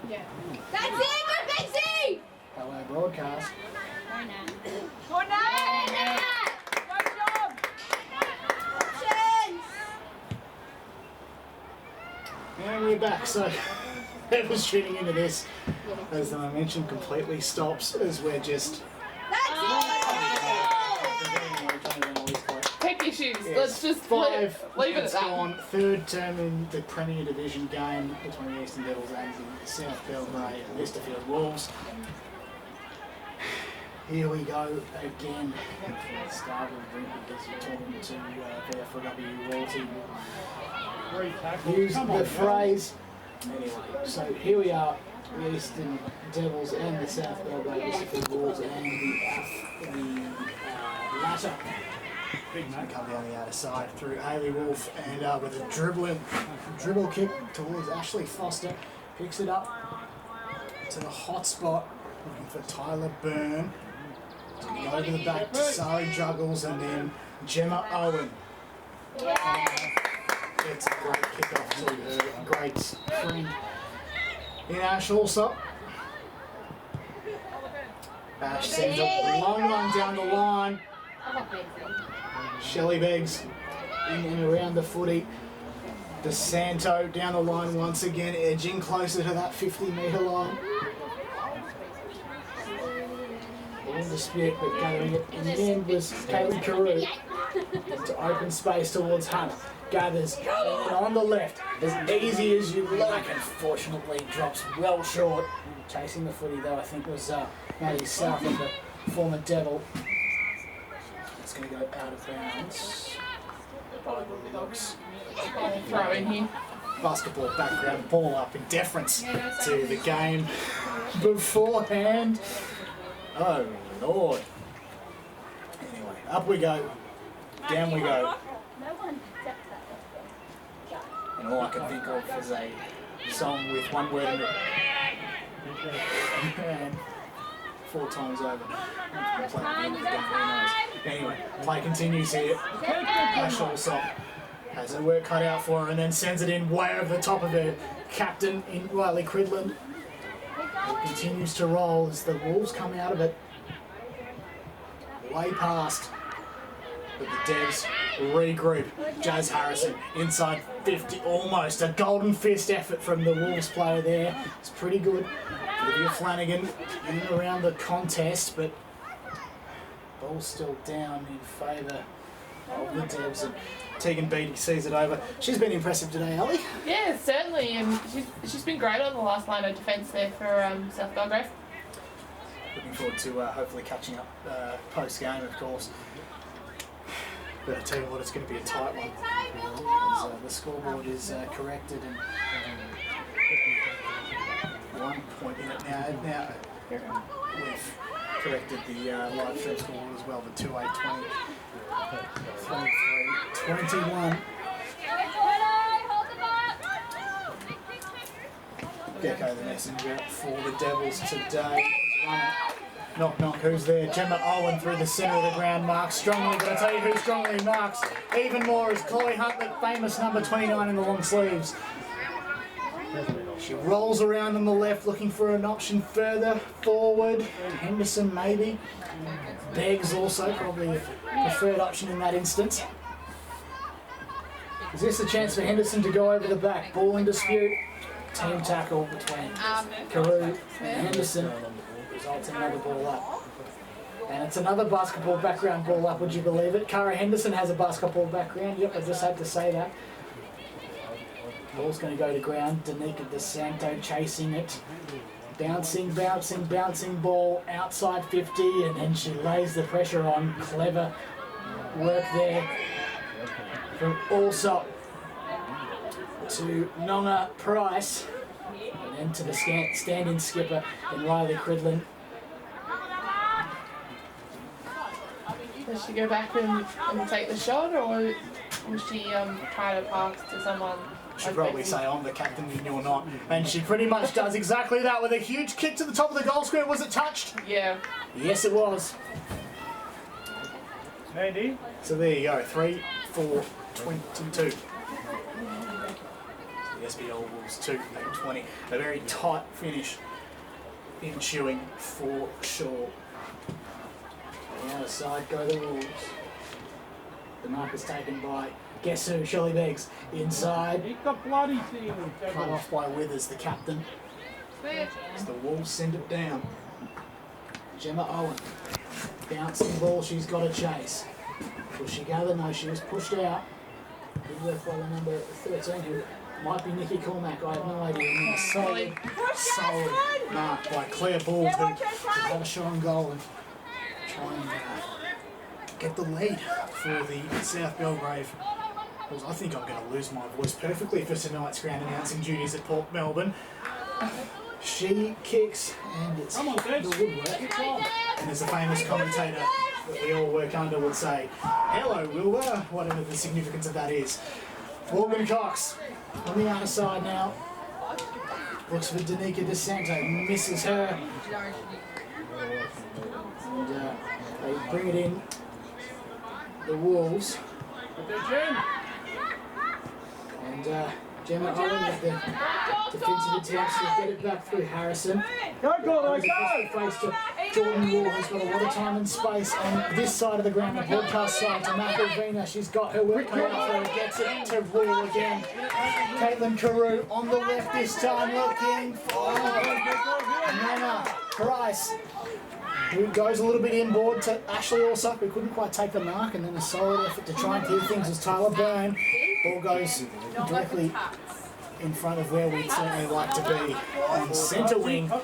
Yeah. That's it, go Betsy! hello broadcast. Go Nat! Good job! Options! And we're back. So it was shooting into this, as I mentioned, completely stops as we're just. That's Tech issues. Yes. Let's just Five leave it at it's that. gone. Third term in the Premier Division game between the Eastern Devils and the South Belgrade and Listerfield Wolves. Here we go again. Start with drink because you're talking to VFLW royalty. Use the phrase. Anyway, so here we are, the Eastern Devils and the South Belgrade Listerfield Wolves and the latter. Come down the outer side through Hayley Wolf and with a dribble kick towards Ashley Foster. Picks it up to the hot spot, looking for Tyler Byrne. Over the back to Sari Juggles and then Gemma Owen. It's a great kick-off to her great friend in Ash Allsop. Ash sends a long one down the line. Shelley Beggs in and around the footy. DeSanto down the line once again, edging closer to that 50-metre line. All dispute, but gathering it in the end was Kaylee Carew to open space towards Hunt. Gathers and on the left, as easy as you like. Unfortunately, drops well short. Chasing the footy though, I think was Maddie South of the former Devil. It's going to go out of bounds by the looks. Throw in here. Basketball background, ball up in deference to the game beforehand. Oh Lord. Anyway, up we go, down we go. No one accepts that. And all I can think of is a song with one word in it. And 4 times over. Anyway, play continues here. Ash Allsop has her work cut out for her and then sends it in way over the top of her captain in Riley Cridland. It continues to roll as the Wolves come out of it. Way past. But the Devs regroup. Jazz Harrison inside 50, almost a golden fist effort from the Wolves player there. It's pretty good. Olivia Flanagan in and around the contest, but ball's still down in favour of the Devs. And Tegan Beattie sees it over. She's been impressive today, Ali. Yeah, certainly, and she's been great on the last line of defence there for South Belgrade. Looking forward to hopefully catching up post-game, of course. But I tell you what, it's going to be a tight one. As, the scoreboard is corrected and 1 point in it now. We've corrected the live stream scoreboard as well, the 2-8-20. 23-21. Gecko the messenger for the Devils today. Knock knock, who's there? Gemma Owen through the centre of the ground, marks strongly, but I tell you who strongly marks even more is Chloe Hunt, that famous number 29 in the long sleeves. She rolls around on the left looking for an option further forward. Henderson maybe. Beggs also probably a preferred option in that instance. Is this a chance for Henderson to go over the back? Ball in dispute. Team tackle between Carew and Henderson. Results in another ball up. And it's another basketball background ball up, would you believe it? Cara Henderson has a basketball background. Yep, I just had to say that. Ball's going to go to ground. Danica DeSanto chasing it. Bouncing ball outside 50, and then she lays the pressure on. Clever work there from Allsop to Nonga Price, and then to the stand-in skipper in Riley Cridland. Does she go back and take the shot, or will she try to pass to someone? She'd probably say, I'm the captain and you're not. And she pretty much does exactly that with a huge kick to the top of the goal square. Was it touched? Yeah. Yes, it was. Andy. So there you go, 3-4-22. The SBL Wolves 2-20. A very tight finish ensuing for sure. On the other side go the Wolves. The mark is taken by, guess who, Shelley Beggs. Inside, He got bloody team. cut off by Withers, the captain. As the Wolves send it down. Gemma Owen. Bouncing ball, she's got to chase. Will she gather? No, she was pushed out. Good work by the number 13, who might be Nikki Cormack, I have no idea. And then a solid mark by Claire Ball, who have a shot on goal and try and get the lead for the South Belgrave. Because I think I'm going to lose my voice perfectly for tonight's ground announcing duties at Port Melbourne. She kicks, and it's the woodwork. And there's a famous commentator that we all work under would say, "Hello, Wilbur," whatever the significance of that is. Morgan Cox on the outer side now. Looks for Danica DeSanto, misses her. And they bring it in. The Wolves. And Gemma Owen with the defensive attempts to get it back through Harrison. Go, go, Face to Jordan Wall, who's got a lot of time and space on this side of the ground, the broadcast side to McElvina. She's got her work cut out for her, gets it to Wall again. Caitlin Carew on the left this time, looking for Nana Price, who goes a little bit inboard to Ashley Allsup, who couldn't quite take the mark, and then a solid effort to try and clear things as Tyler Byrne. Ball goes directly in front of where we'd certainly like to be on centre wing for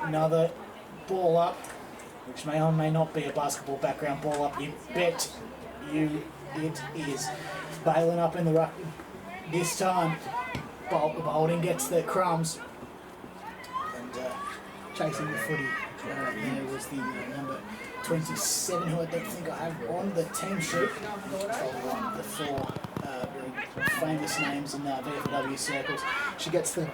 another ball up, which may or may not be a basketball background ball up. You bet you it is. Bailing up in the ruck this time. Balding gets the crumbs and chasing the footy. There was the number 27, who I don't think I have on the team sheet. The four very famous names in VFW circles. She gets the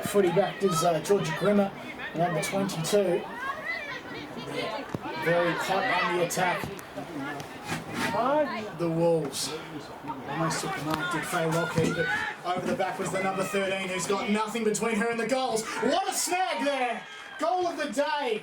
footy back. Does Georgia Grimmer, number 22. Very hot on the attack. The Wolves almost took the mark, did Faye Lockheed, but over the back was the number 13, who's got nothing between her and the goals. What a snag there! Goal of the day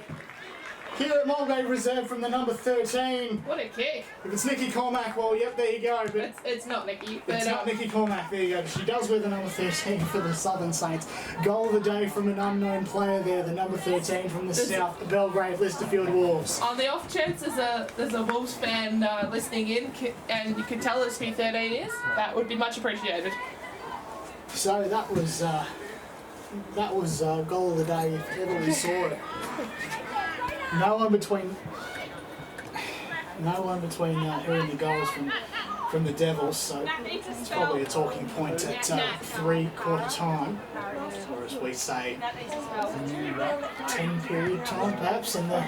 here at Mulgrave Reserve from the number 13. What a kick. If it's Nikki Cormack, well, yep, there you go. But It's not Nikki. But, it's not Nikki Cormack, there you go. But she does wear the number 13 for the Southern Saints. Goal of the day from an unknown player there, the number 13 from the South Belgrave Listerfield Wolves. On the off chance there's a Wolves fan listening in and you can tell us who 13 is, that would be much appreciated. So that was goal of the day if ever we saw it. No one between her and the goals from the Devils, so it's probably a talking point at 3/4 time, or as we say, 10 period time perhaps in the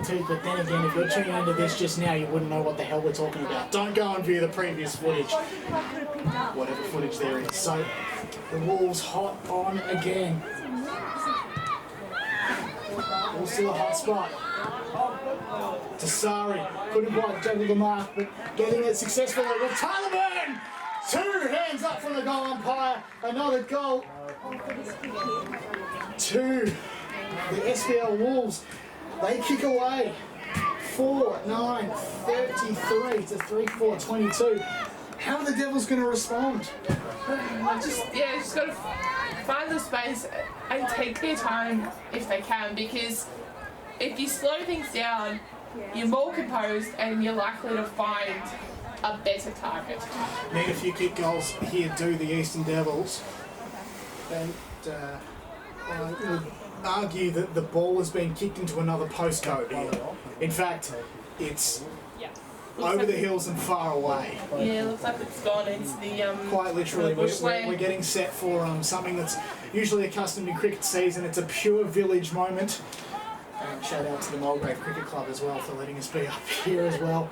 tooth. But then again, if you're tuning into this just now, you wouldn't know what the hell we're talking about. Don't go and view the previous footage, whatever footage there is. So the Wolves hot on again. Also a hot spot. Tassari couldn't quite juggle the mark, but getting it successfully with Tyler Byrne. 2 hands up from the goal umpire. Another goal to the SBL Wolves. They kick away. 4-9-33 to 3-4-22. How are the Devils going to respond? Just got to find the space and take their time if they can, because if you slow things down, you're more composed and you're likely to find a better target. Need a few kick goals here, do the Eastern Devils. And I would argue that the ball has been kicked into another postcode here. In fact, it's over the hills and far away. Yeah, looks like it's gone into the Quite literally, the bushland. we're getting set for something that's usually accustomed in cricket season. It's a pure village moment. And shout out to the Mulgrave Cricket Club as well for letting us be up here as well.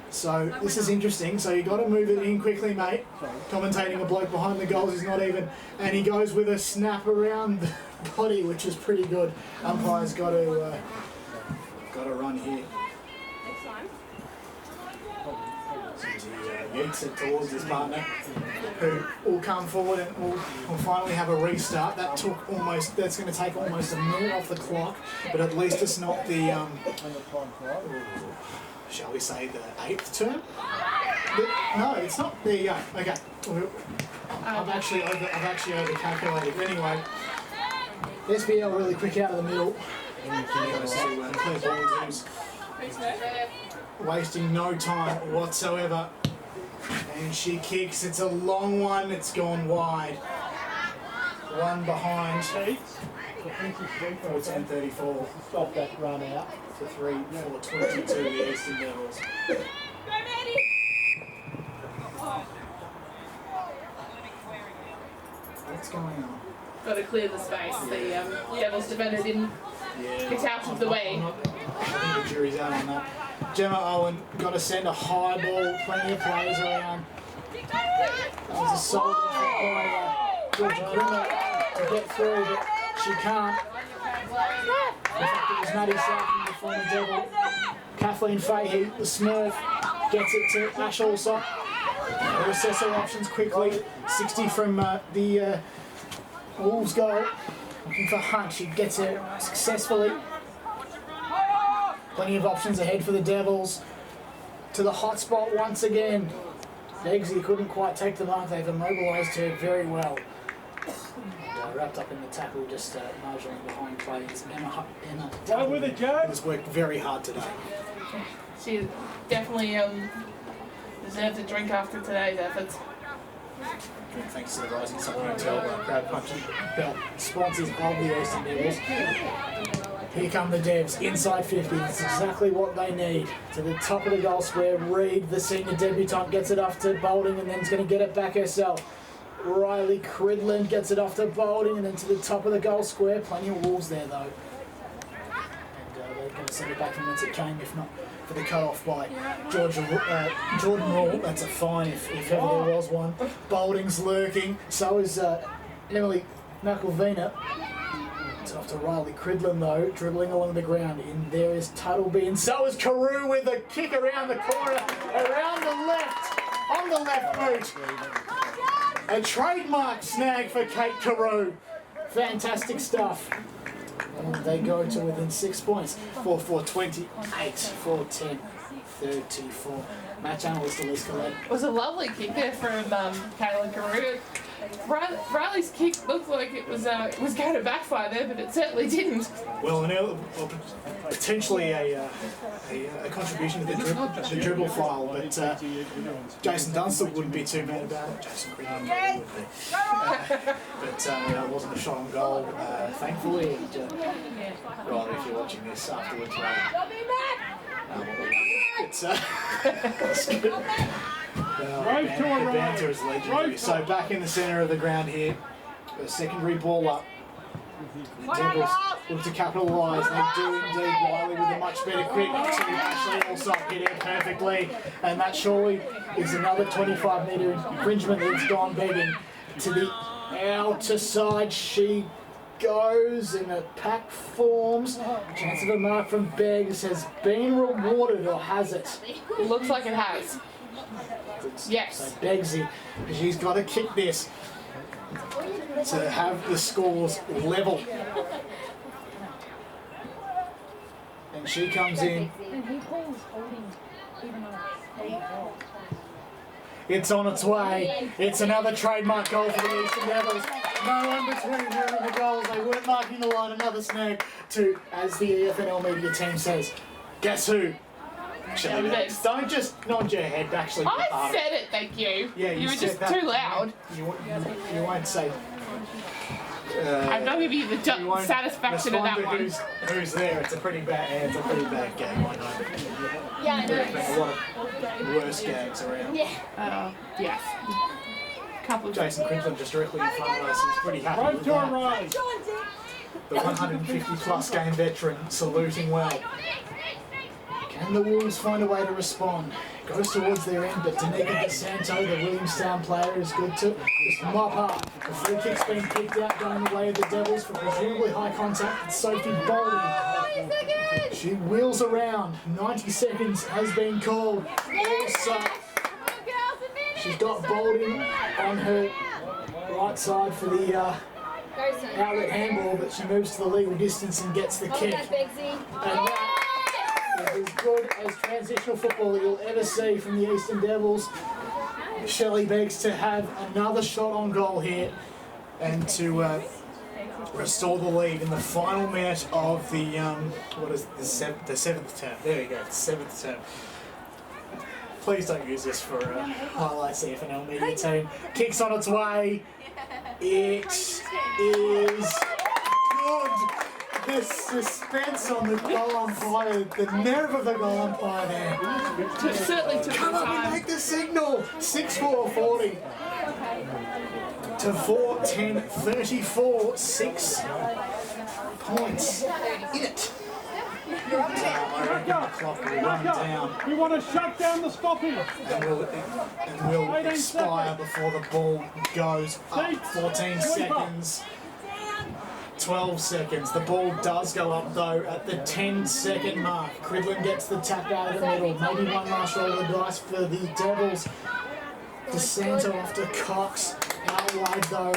So this is interesting. So you got to move it in quickly, mate. Commentating a bloke behind the goals is not even, and he goes with a snap around the body, which is pretty good. Umpire's got to run here. yeets it towards his partner, who will come forward and will finally have a restart. That's going to take almost a minute off the clock, but at least it's not the, shall we say, the 8th term? No, it's not. There you go. Okay. I've actually over-calculated. Anyway, SBL really quick out of the middle. Goes to Claire Ball, who's wasting no time whatsoever. And she kicks. It's a long one. It's gone wide. One behind. 14:34. Stop that run out. For 3-4-22, the Eastern Devils. What's going on? Got to clear the space. The Devils defender didn't get out of the way. I think the jury's out on that. Gemma Owen got to send a high ball, plenty of players around. That was a solid effort by Georgia Grimmer to get through, but she can't. In fact, it was Maddie Southey, the former Devil. Kathleen Fahey, the Smurf, gets it to Ash Allsop. They assess her options quickly. 60 from the Wolves goal. Looking for Hunt. She gets it successfully. Plenty of options ahead for the Devils. To the hot spot once again. Eggsy couldn't quite take the mark. They've immobilised her very well. Wrapped up in the tackle, just marginally behind players. Emma with it, Joe. has worked very hard today. She definitely deserves a drink after today's efforts. Thanks to the Rising Sun Hotel, Crowd Punching Belt sponsors of the Eastern Devils. Here come the Devs, inside 50. That's exactly what they need. To the top of the goal square, Reed, the senior debutant, gets it off to Boulding and then is going to get it back herself. Riley Cridland gets it off to Boulding and then to the top of the goal square. Plenty of Wolves there though. And they're going to send it back from whence it came, if not for the cut-off by Jordan Rule. That's a fine if ever there was one. Boulding's lurking. So is Emily Knucklevina. It's off to Riley Cridland though, dribbling along the ground. In there is Tuttleby, and so is Carew with a kick around the corner, around the left, on the left boot. A trademark snag for Kate Carew. Fantastic stuff. And they go to within 6 points. 4-4-28, 4-10-34. Match analyst Elise Collette. It was a lovely kick there from Caitlin Carew. Riley's kick looked like it was going to backfire there, but it certainly didn't. Well, potentially a contribution to the dribble file, but Jason Dunstall wouldn't be too mad about it. Jason Cridland would be. But it wasn't a shot on goal, thankfully. And, Riley, if you're watching this afterwards, it's good. The banter is legendary. So back in the centre of the ground here, a secondary ball up. The Devils look to capitalise. They do indeed. Riley with a much better kick to Ashley also hit it perfectly. And that surely is another 25-metre infringement that's gone begging. To the outer side she goes in a pack forms. Chance of a mark from Beggs has been rewarded, or has it? Looks like it has. Yes. So Beggsy, she's got to kick this to have the scores level. And she comes in. It's on its way. It's another trademark goal for the Eastern Devils. No one between her and the goals. They weren't marking the line. Another snag to, as the EFNL media team says, guess who? Actually, don't just nod your head. Actually, I said it. Thank you. Yeah, you were said just that. too loud. You won't say. I'm not giving you the satisfaction of that one. Who's there? It's a pretty bad gag. I know. Yeah, I know. There's a lot of worse gags around. Yeah. Yes. Couple of Jason Cridland just directly in front of us. He's pretty happy with that. The 150-plus game veteran saluting well. Can the Wolves find a way to respond? Goes towards their end, but Danica DeSanto, the Williamstown player, is good to just mop up. The free kick's been picked out going the way of the Devils for presumably high contact with Sophie Bowling. She wheels around. 90 seconds has been called. Also, She's got Boulding on her right side for the outlet handball, but she moves to the legal distance and gets the kick. And that is as good as transitional football that you'll ever see from the Eastern Devils. Shelley Beggs to have another shot on goal here and to restore the lead in the final minute of the the seventh term. There you go, the seventh term. Please don't use this for highlights. The FNL media team kicks on its way. It is good. The suspense on the goal umpire, the nerve of the goal umpire there. Certainly took Come the up and time. make the signal. 6-4-40 to 4-10, 34, 6 points in it. I reckon the clock will run down We want to shut down the stopping. and will expire before the ball goes up. 14 seconds. 12 seconds. The ball does go up though at the 10-second mark. Cridlin gets the tap out of the middle. Maybe one last roll of the dice for the Devils. DeSanto off to Cox. Out wide though.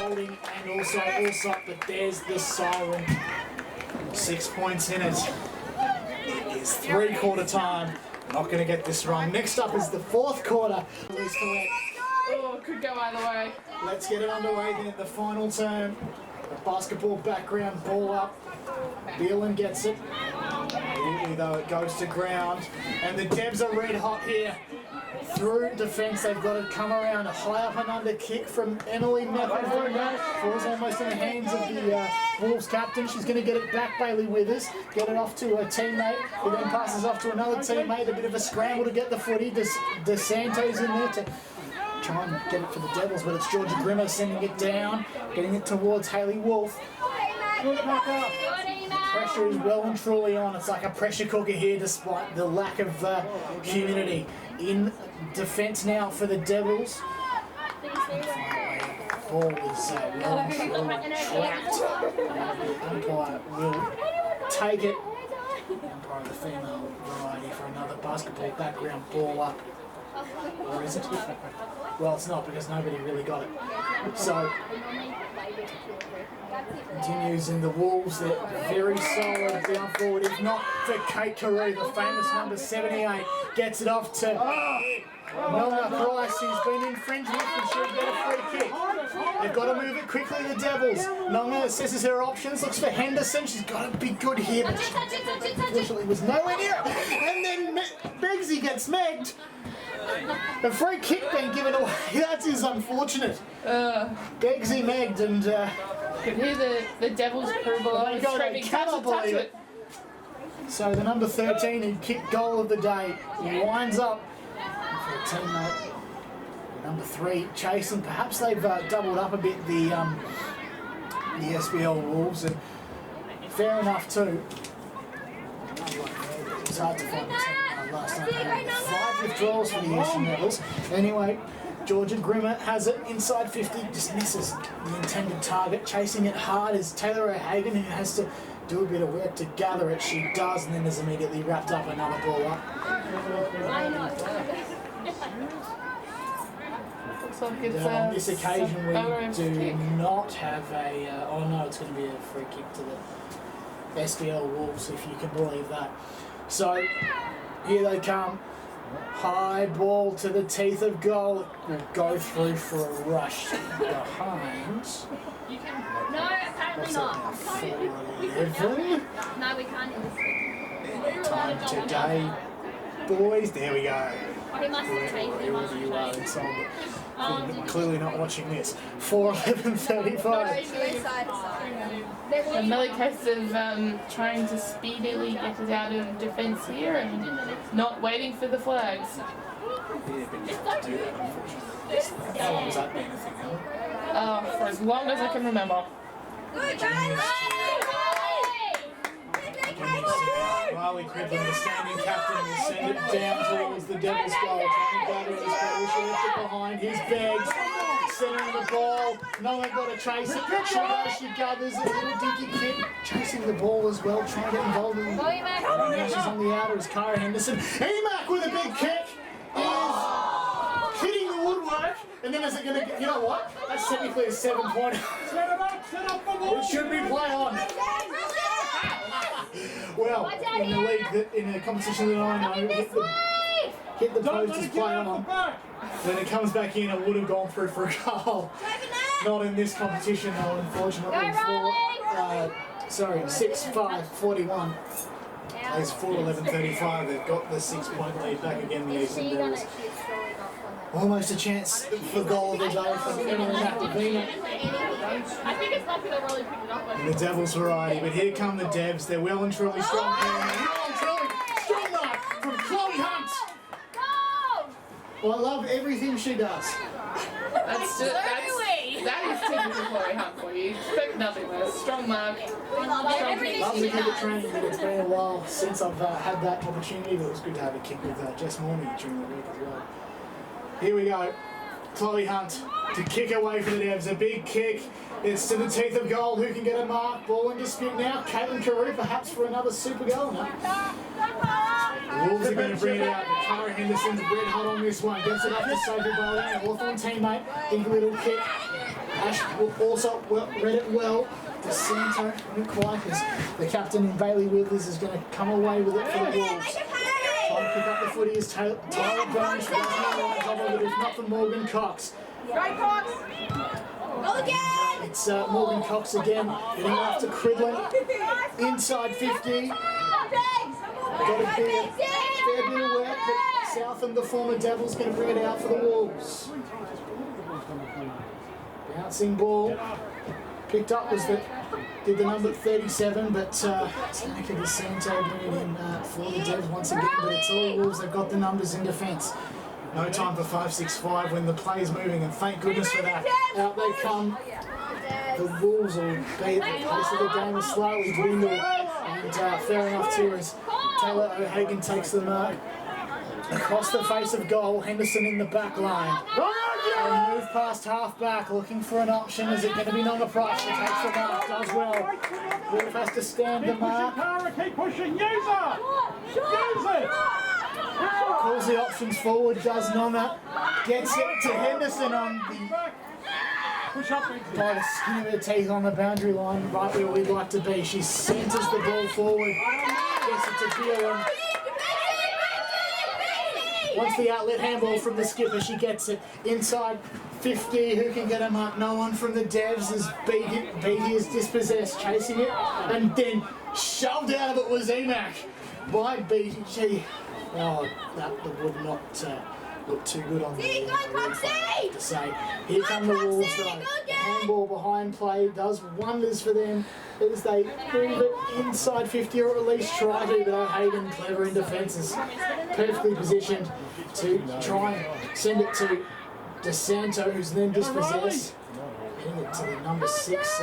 Holding and also Allsop, but there's the siren. 6 points in it. It is three-quarter time. Not going to get this wrong. Next up is the fourth quarter. Oh, could go either way. Let's get it underway then at the final term. The basketball background, ball up. Beelan gets it. Immediately though it goes to ground. And the Devs are red hot here. Through defence, they've got to come around. A high up and under kick from Emily McIntyre. Falls almost in the hands of the Wolves captain. She's going to get it back, Bailey Withers. Get it off to a teammate, who then passes off to another teammate. A bit of a scramble to get the footy. DeSanto's in there to try and get it for the Devils, but it's Georgia Grimmer sending it down, getting it towards Hayley Wolf. Pressure is well and truly on. It's like a pressure cooker here despite the lack of humidity. In defence now for the Devils. Ball is well and truly trapped. The umpire will take it. Umpire of the female variety for another basketball background ball up. Or is it? Well, it's not because nobody really got it. So, continues in the Wolves. They're very solid down forward. If not for Kate Carew, the famous number 78, gets it off to Melna Price, who's been infringement and should get a free kick. They've got to move it quickly, the Devils. Nonga assesses her options, looks for Henderson. She's got to be good here, but she unfortunately was nowhere near it. And then Beggsy gets megged. A free kick being given away. That is unfortunate. Beggsy megged and Could hear the Devils crew below screaming, cannot touch believe it. So the number 13 who kicked goal of the day, he winds up for a teammate. Number 3 chasing. Perhaps they've doubled up a bit the SBL Wolves, and fair enough too. It's hard to find the team last time. They had 5 withdrawals for the Eastern Devils. Anyway, Georgia Grimmer has it inside 50, just misses the intended target. Chasing it hard is Taylor O'Hagan, who has to do a bit of work to gather it. She does, and then is immediately wrapped up. Another ball up. Looks like it's On this occasion, we Mulgrave's do kick. not have a. Oh no, it's going to be a free kick to the SBL Wolves, if you can believe that. So here they come. High ball to the teeth of goal. Will go through for a rush behind. No, apparently not. 4-11. No, we can't in this. Time today, boys. There we go. He must have changed him. Wherever you are inside, clearly not watching this. 4-11-35. And Melly case of trying to speedily get it out of defence here and not waiting for the flags. Yeah, but you have to do that, unfortunately. How long has that been a thing, Helen? For as long as I can remember. Riley Cridlin, the standing captain, will send it down towards the Devils' goal. Trying to gather it as Patricia left it behind. Here's Beggs, centering the ball. No one got to chase it. She gathers a little dinky kid, chasing the ball as well, trying to get involved in the now she's on the outer as Cara Henderson. Emac with a big kick is back. And then is it going to get, you know what? That's technically a 7-point. Set up the wall. It should be play on. Well, in the league, in a competition that I know, hit the Don't post let is it play get out the on. back. Then it comes back in, it would have gone through for a goal. Not in this competition, though, unfortunately. 6-5-41. It's 4-11-35. They've got the 6-point lead back again, the Eastern Devils. Almost a chance for goal of the day from anyone at the Vina. I think it's lucky they really picked it up. In the Devils variety, but here come the Devs. They're well and truly strong. Well and truly strong mark from Chloe Hunt. Well, I love everything she does. That is typical Chloe Hunt for you. Expect nothing less. Strong mark. Love the cricket training, but it's been a while since I've had that opportunity. But it was good to have a kick with Jess Morney during the week as well. Here we go. Chloe Hunt to kick away for the Devs. A big kick. It's to the teeth of goal. Who can get a mark? Ball in dispute now. Caitlin Carew perhaps for another super goal. No? The Wolves are going to bring it out. But Cara Henderson's red hot on this one. Gets it up to Sophie Bowen. Hawthorn teammate. Big little kick. Ash also read it well. DeSanto, not quite, because the captain in Bailey Withers is going to come away with it for the Wolves. Trying to pick up the footy is Tyler Burns. If not for Morgan Cox. Right, Cox. Go again. It's Morgan Cox again, getting after Cridlin. Inside 50. Got a fair bit of work, but Southam, the former Devils, going to bring it out for the Wolves. Bouncing ball. Picked up did the number 37, but Tanaka DeSanto bringing it in for the Devs once again, but it's all Wolves. They've got the numbers in defence. No time for 5-6-5 when the play's moving, and thank goodness for that. Out they come. The Wolves will be at the pace of the game is slightly dwindled, and fair enough too as Taylor O'Hagan takes the mark. Across the face of goal, Henderson in the back line. And move past half back, looking for an option. Is it going to be Nonga Price who takes the mark? Does well. Wolf has to stand the mark. Keep pushing, use her! Use it! Calls the options forward, does Nonga. Gets it to Henderson on the Push up. by the skin of her teeth on the boundary line, right where we'd like to be. She centres the ball forward. Gets it to Phelan. Once the outlet handball from the skipper, she gets it inside 50. Who can get a mark? No one from the Devs as Beatty is dispossessed, chasing it, and then shoved out of it was Emac by Beatty. That would not look too good on the replay, to say. Here come the Wolves though. Handball behind play does wonders for them as they move it inside 50, or at least try to, but O'Hagan clever in defence is perfectly positioned to try and send it to DeSanto, who's then dispossessed. Hitting it to the number 6.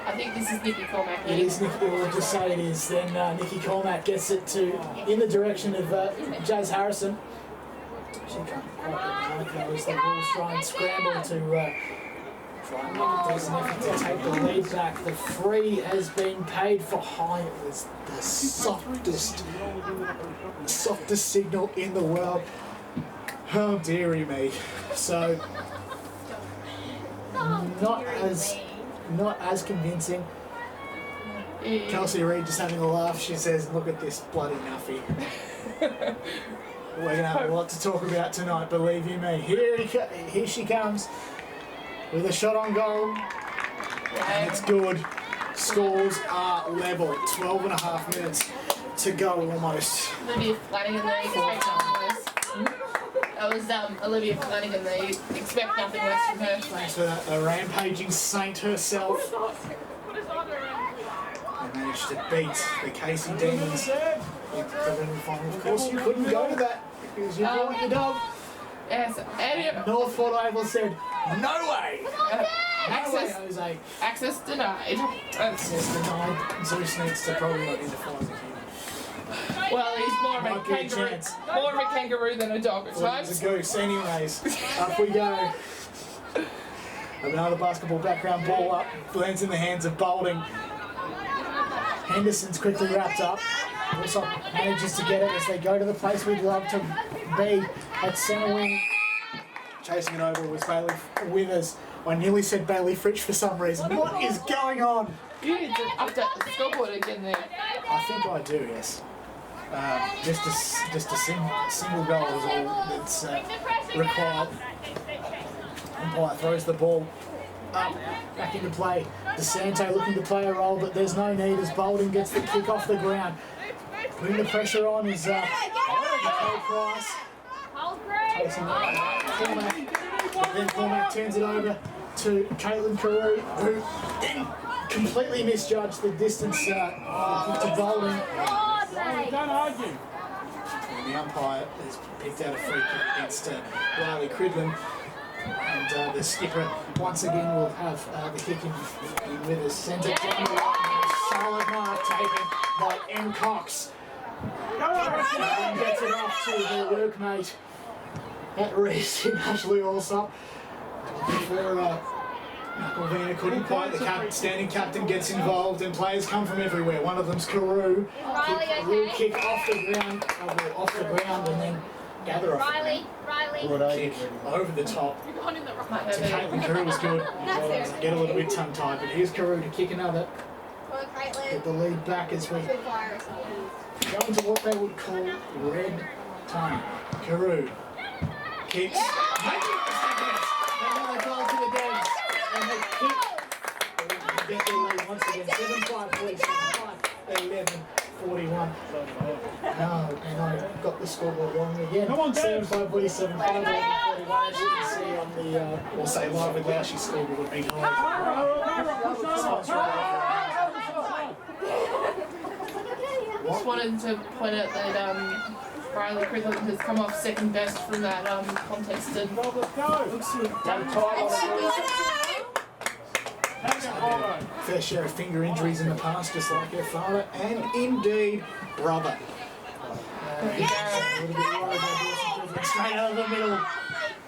I think this is Nikki Cormack. It is Nikki, we'll just say it is. Then Nikki Cormack gets it in the direction of Jazz Harrison. She can't quite get the mark though as the Wolves try and scramble to try and make a decent effort to take the lead back. The free has been paid for high. It was the softest signal in the world. Oh dearie me. So not as convincing. Kelsey Reid just having a laugh. She says, "Look at this bloody nuffy." We're going to have a lot to talk about tonight, believe you me. Here she comes with a shot on goal. And it's good. Scores are level. 12 and a half minutes to go almost. Olivia Flanagan there, expect nothing less. That was Olivia Flanagan there, you expect nothing less from her. Thanks for that. The rampaging saint herself. They managed to beat the Casey Demons in the preliminary final. Of course, you couldn't go to that because you brought your dog. Yes, and North Port Oval said, "No way!" access, Jose. access denied. Access denied. Zeus needs to probably not identify as a human. Well, he's more of a Might be a kangaroo, chance. more of a kangaroo than a dog at Well, he's times. a goose. Anyways, up we go. Another basketball background ball up. Lands in the hands of Boulding. Henderson's quickly wrapped up. Also manages to get it as they go to the place we'd love to be at centre wing. chasing it over was Bailey Withers. I nearly said Bailey Fritsch for some reason. What is going on? You need to update the scoreboard again there. I think I do, yes. Just a single goal is all that's required. Umpire throws the ball up, back into play. DeSanto looking to play a role, but there's no need as Bolden gets the kick off the ground. Putting the pressure on is Nicole Price. Chasing Cormac. Then Cormac turns it over to Caitlin Carew, who then completely misjudged the distance to Bolden. Don't argue. The umpire has picked out a free kick against Riley Cridlin. And the skipper once again will have the kick in with us. Sends it down the line. Solid mark taken by M. Cox. And gets it off to their workmate at Reese in Ashley Allsop. Before McElvena couldn't quite, the standing captain gets involved and players come from everywhere. One of them's Carew. Kick off the ground, and then gather off Riley. kick over the top to Caitlin. Carew was good. Get a little bit tongue-tied, but here's Carew to kick another. Get the lead back as we go into what they would call red time. Carew kicks. Another goal to the Devs. And they kick. They get the lead once again. 7-5 please. 11-41. No, and I got the scoreboard wrong again. Come on, 7-5 47, 5-11-41. As you can see on the, or say live with Laushie scoreboard would be Just wanted to point out that Riley Cridlin has come off second best from that contest and looks to have done fair share of finger injuries in the past, just like her father, and indeed brother. A little bit worried about Dawson straight out of the middle.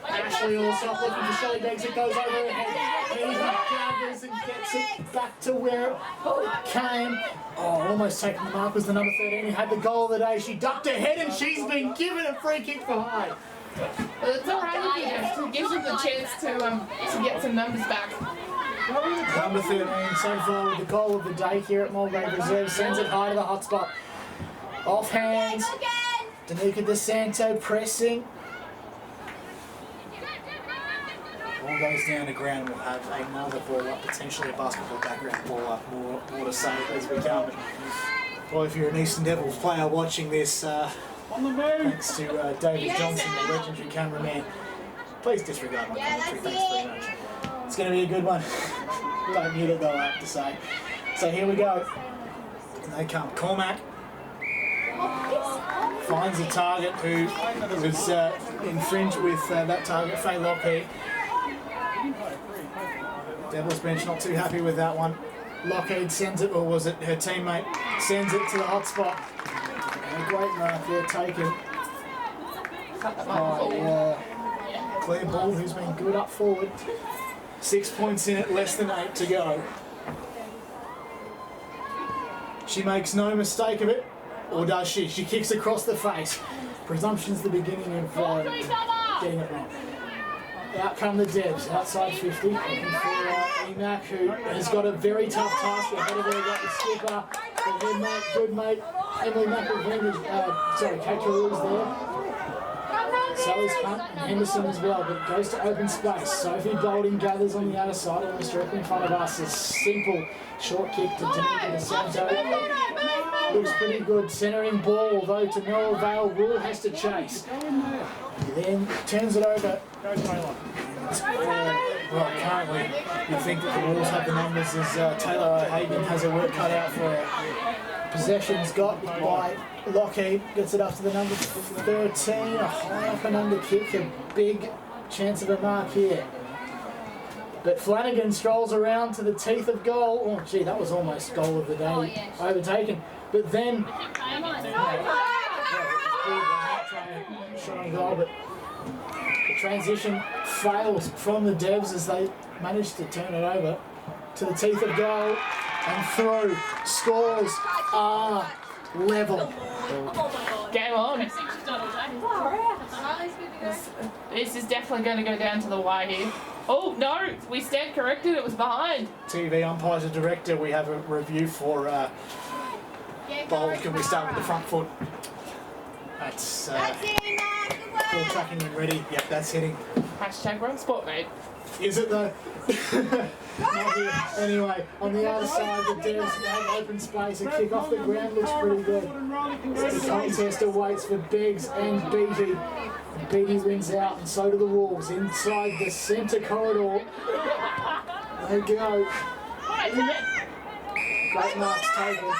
Ashley Allsop looking for Shelley Beggs. It goes over her head. Easy gathers and gets it back to where it came. Oh, almost taking the mark was the number 13 who had the goal of the day. She ducked her head and she's been given a free kick for high. But it's alright with you. It gives them the chance to get some numbers back. Number 13 so far with the goal of the day here at Mulgrave Reserve. Sends it high to the hot spot. Off hands. Danica DeSanto pressing. Ball goes down to ground. We'll have another ball up, potentially a basketball background ball up. More to say as we come. Well, if you're an Eastern Devils player watching this, thanks to David Johnson, the legendary cameraman. Please disregard my commentary. Thanks very much. It's going to be a good one. Don't need it though, I have to say. So here we go. And they come. Cormac finds a target who was infringed with that target, Faye Lockheed. Devils bench not too happy with that one. Lockheed sends it, or was it her teammate, sends it to the hot spot. And a great mark there taken by Claire Ball, who's been good up forward. 6 points in it, less than 8 to go. She makes no mistake of it, or does she? She kicks across the face. Presumption's the beginning of getting it wrong. Out come the Devs, outside 50, looking for Emac, who has got a very tough task ahead of her. Got the skipper, the head mate, good mate, Emily McElveen, Kate Carew's there. So is Hunt and Henderson as well, but goes to open space. Sophie Bolden gathers on the outer side, almost directly in front of us. A simple short kick to Danica DeSanto. Looks pretty good, centering ball, although to no avail. Rule has to chase. He then turns it over. Well, currently, you'd think that the Wolves have the numbers as Taylor O'Hagan has her work cut out for her. Possession's got by Lockheed, gets it up to the number 13, a high up and under kick, a big chance of a mark here. But Flanagan strolls around to the teeth of goal. Oh gee, that was almost goal of the day, overtaken. But then, showing goal, but the transition fails from the Devs as they manage to turn it over to the teeth of goal and through. Scores are level. Game on. This is definitely going to go down to the wire here. Oh, no, we stand corrected. It was behind. TV umpires and director, we have a review for bold. Can we start with the front foot? That's full tracking and ready. Yep, that's hitting. Hashtag wrong spot, mate. Is it though? Not here. Anyway, on the other side, the Devs have open space. A kick off the ground looks pretty good. The contest awaits for Beggs and Beatty. Beatty wins out, and so do the Wolves. Inside the centre corridor. They go. Great marks taken.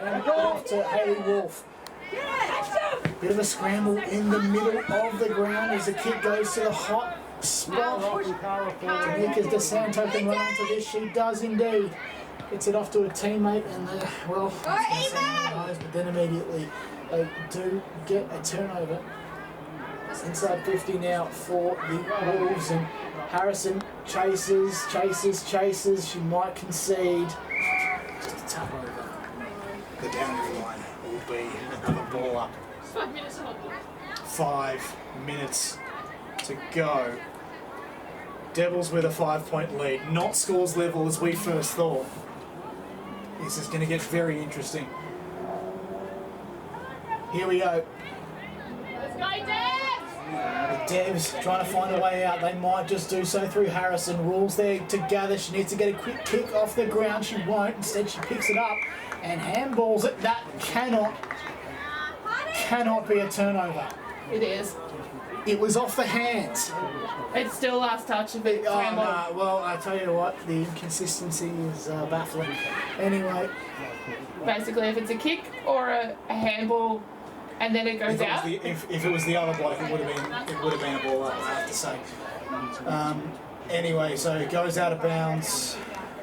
And off to Hayley Wolf. Bit of a scramble in the middle of the ground as the kick goes to the hot spot. Tanika DeSanto can run onto this. She does indeed. Gets it off to a teammate, and well, but then immediately they do get a turnover. Inside 50 now for the Wolves, and Harrison chases. She might concede. Just a tap over. The boundary line will be another ball up. 5 minutes to go. Devils with a 5-point lead. Not scores level as we first thought. This is going to get very interesting. Here we go. Let's go, Devs! The Devs trying to find a way out. They might just do so through Harrison. Rules there to gather. She needs to get a quick kick off the ground. She won't. Instead, she picks it up and handballs it. That cannot be a turnover. It is. It was off the hands. It's still last touch of it. Oh, no. Well, I tell you what, the inconsistency is baffling. Anyway. Basically, if it's a kick or a handball and then it goes out. If it was the other bloke, it would have been a ball up, I have to say. Anyway, so it goes out of bounds.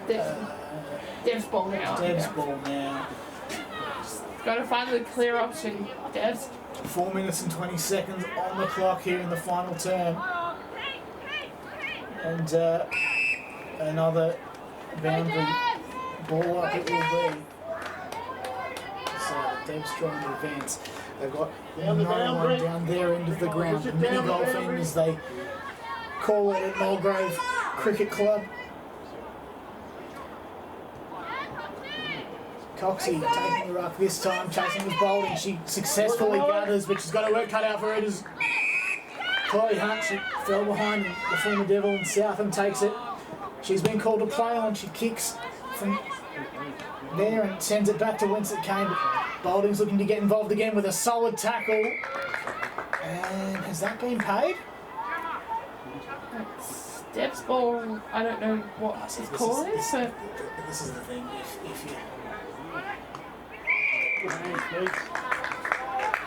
Dev's ball now. Dev's ball now. Got to find the clear option, Devs. 4 minutes and 20 seconds on the clock here in the final term. And another boundary ball up it will be. So the Devs trying to advance. They've got no one down their end of the ground. Mini golfing, as they call it at Mulgrave Cricket Club. Coxie taking the ruck this time, chasing with Bowling. She successfully gathers, but she's got her work cut out for her. As Chloe Hunt, she fell behind the former Devil, and Southam takes it. She's been called to play on. She kicks from there and sends it back to whence it came. Bowling's looking to get involved again with a solid tackle. And has that been paid? Dev's ball, I don't know what his call is, but this is the thing. If you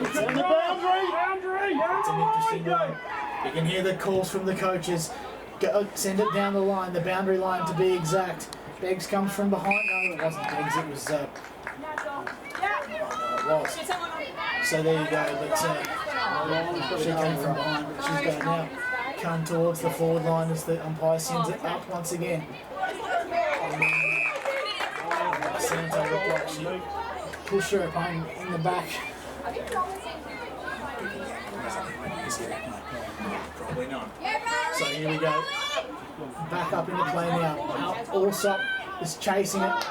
It's on the boundary! It's an interesting one. You can hear the calls from the coaches. Go, send it down the line, the boundary line to be exact. Beggs comes from behind. No, it wasn't Beggs, it was. It was. So there you go. But she came from behind, but she's going to now come towards the forward line as the umpire sends it up once again. Santo looked like she pushed her opponent in the back. Probably not. So here we go. Back up into play now. Allsop is chasing it.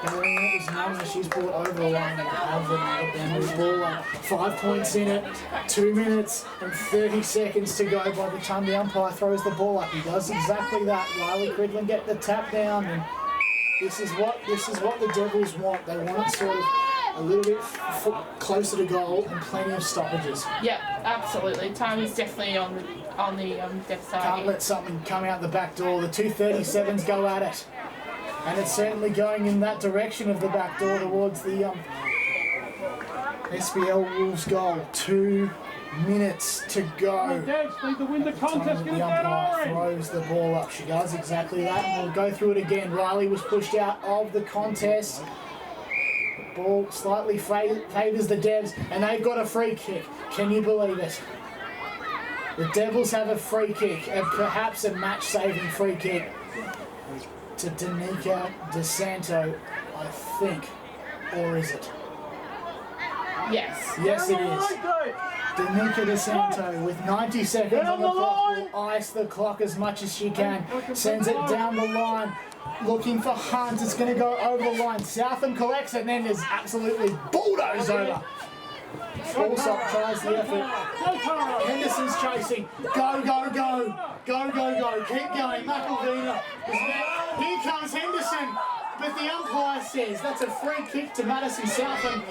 Going it was Nunn as she's brought over the line and have another boundary ball. 5 points in it. 2 minutes and 30 seconds to go by the time the umpire throws the ball up. He does exactly that. Riley Cridlin get the tap down, and this is what the Devils want. They want it sort of a little bit closer to goal and plenty of stoppages. yeah, absolutely. Time is definitely on the Dev side. Can't let something come out the back door. The 237s go at it. And it's certainly going in that direction of the back door towards the SBL Wolves goal. 2 minutes to go. The umpire throws the ball up. She does exactly that, and we'll go through it again. Riley was pushed out of the contest. The ball slightly favours the Devs, and they've got a free kick. Can you believe it? The Devils have a free kick, and perhaps a match-saving free kick to Tanika DeSanto, I think. Or is it? Yes. Yes, it is. Danica DeSanto with 90 seconds on the clock will ice the clock as much as she can. Sends it down the line. Looking for Hunt. It's going to go over the line. Southam collects it and then is absolutely bulldozed over. Allsop tries the effort. Henderson's chasing. Go, go, go. Go, go, go. Keep going. McElvina is there. Here comes Henderson. But the umpire says that's a free kick to Madison Southam.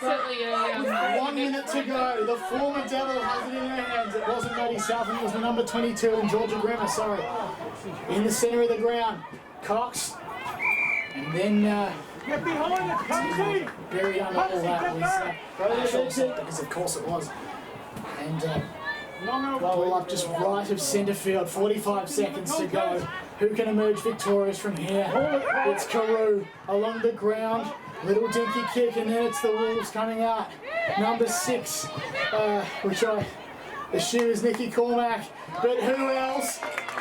Certainly early 1 minute to go. The former Devil has it in her hands. It wasn't Maddie Southam. It was the number 22 and Georgia Grimmer, sorry. In the centre of the ground. Cox. And then Get behind it, Coxie! buried under all that was Shawson, because of course it was. And ball up just right of centre field. 45 seconds to go. Who can emerge victorious from here? It's Carew along the ground. Little dinky kick, and then it's the Wolves coming out. Number 6, which I assume is Nikki Cormack. But who else?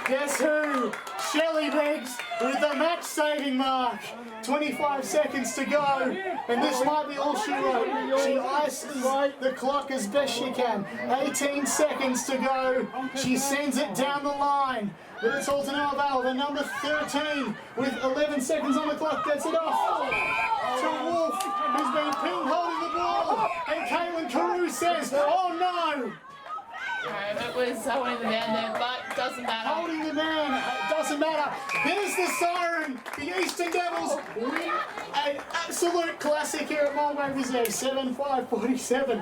Guess who? Shelley Beggs with the match-saving mark. 25 seconds to go, and this might be all she wrote. She ices the clock as best she can. 18 seconds to go. She sends it down the line. But it's all to no avail. The number 13 with 11 seconds on the clock gets it off to Wolf, who's been pinned holding the ball. And Caitlin Carew says, oh no! It was holding the man there, but doesn't matter. Holding the man, doesn't matter. There's the siren. The Eastern Devils win an absolute classic here at Mulgrave Reserve, 7-5-47.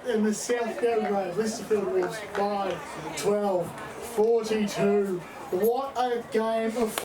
In the Southfield Grove, Listerfield Wolves 5-12-42. What a game of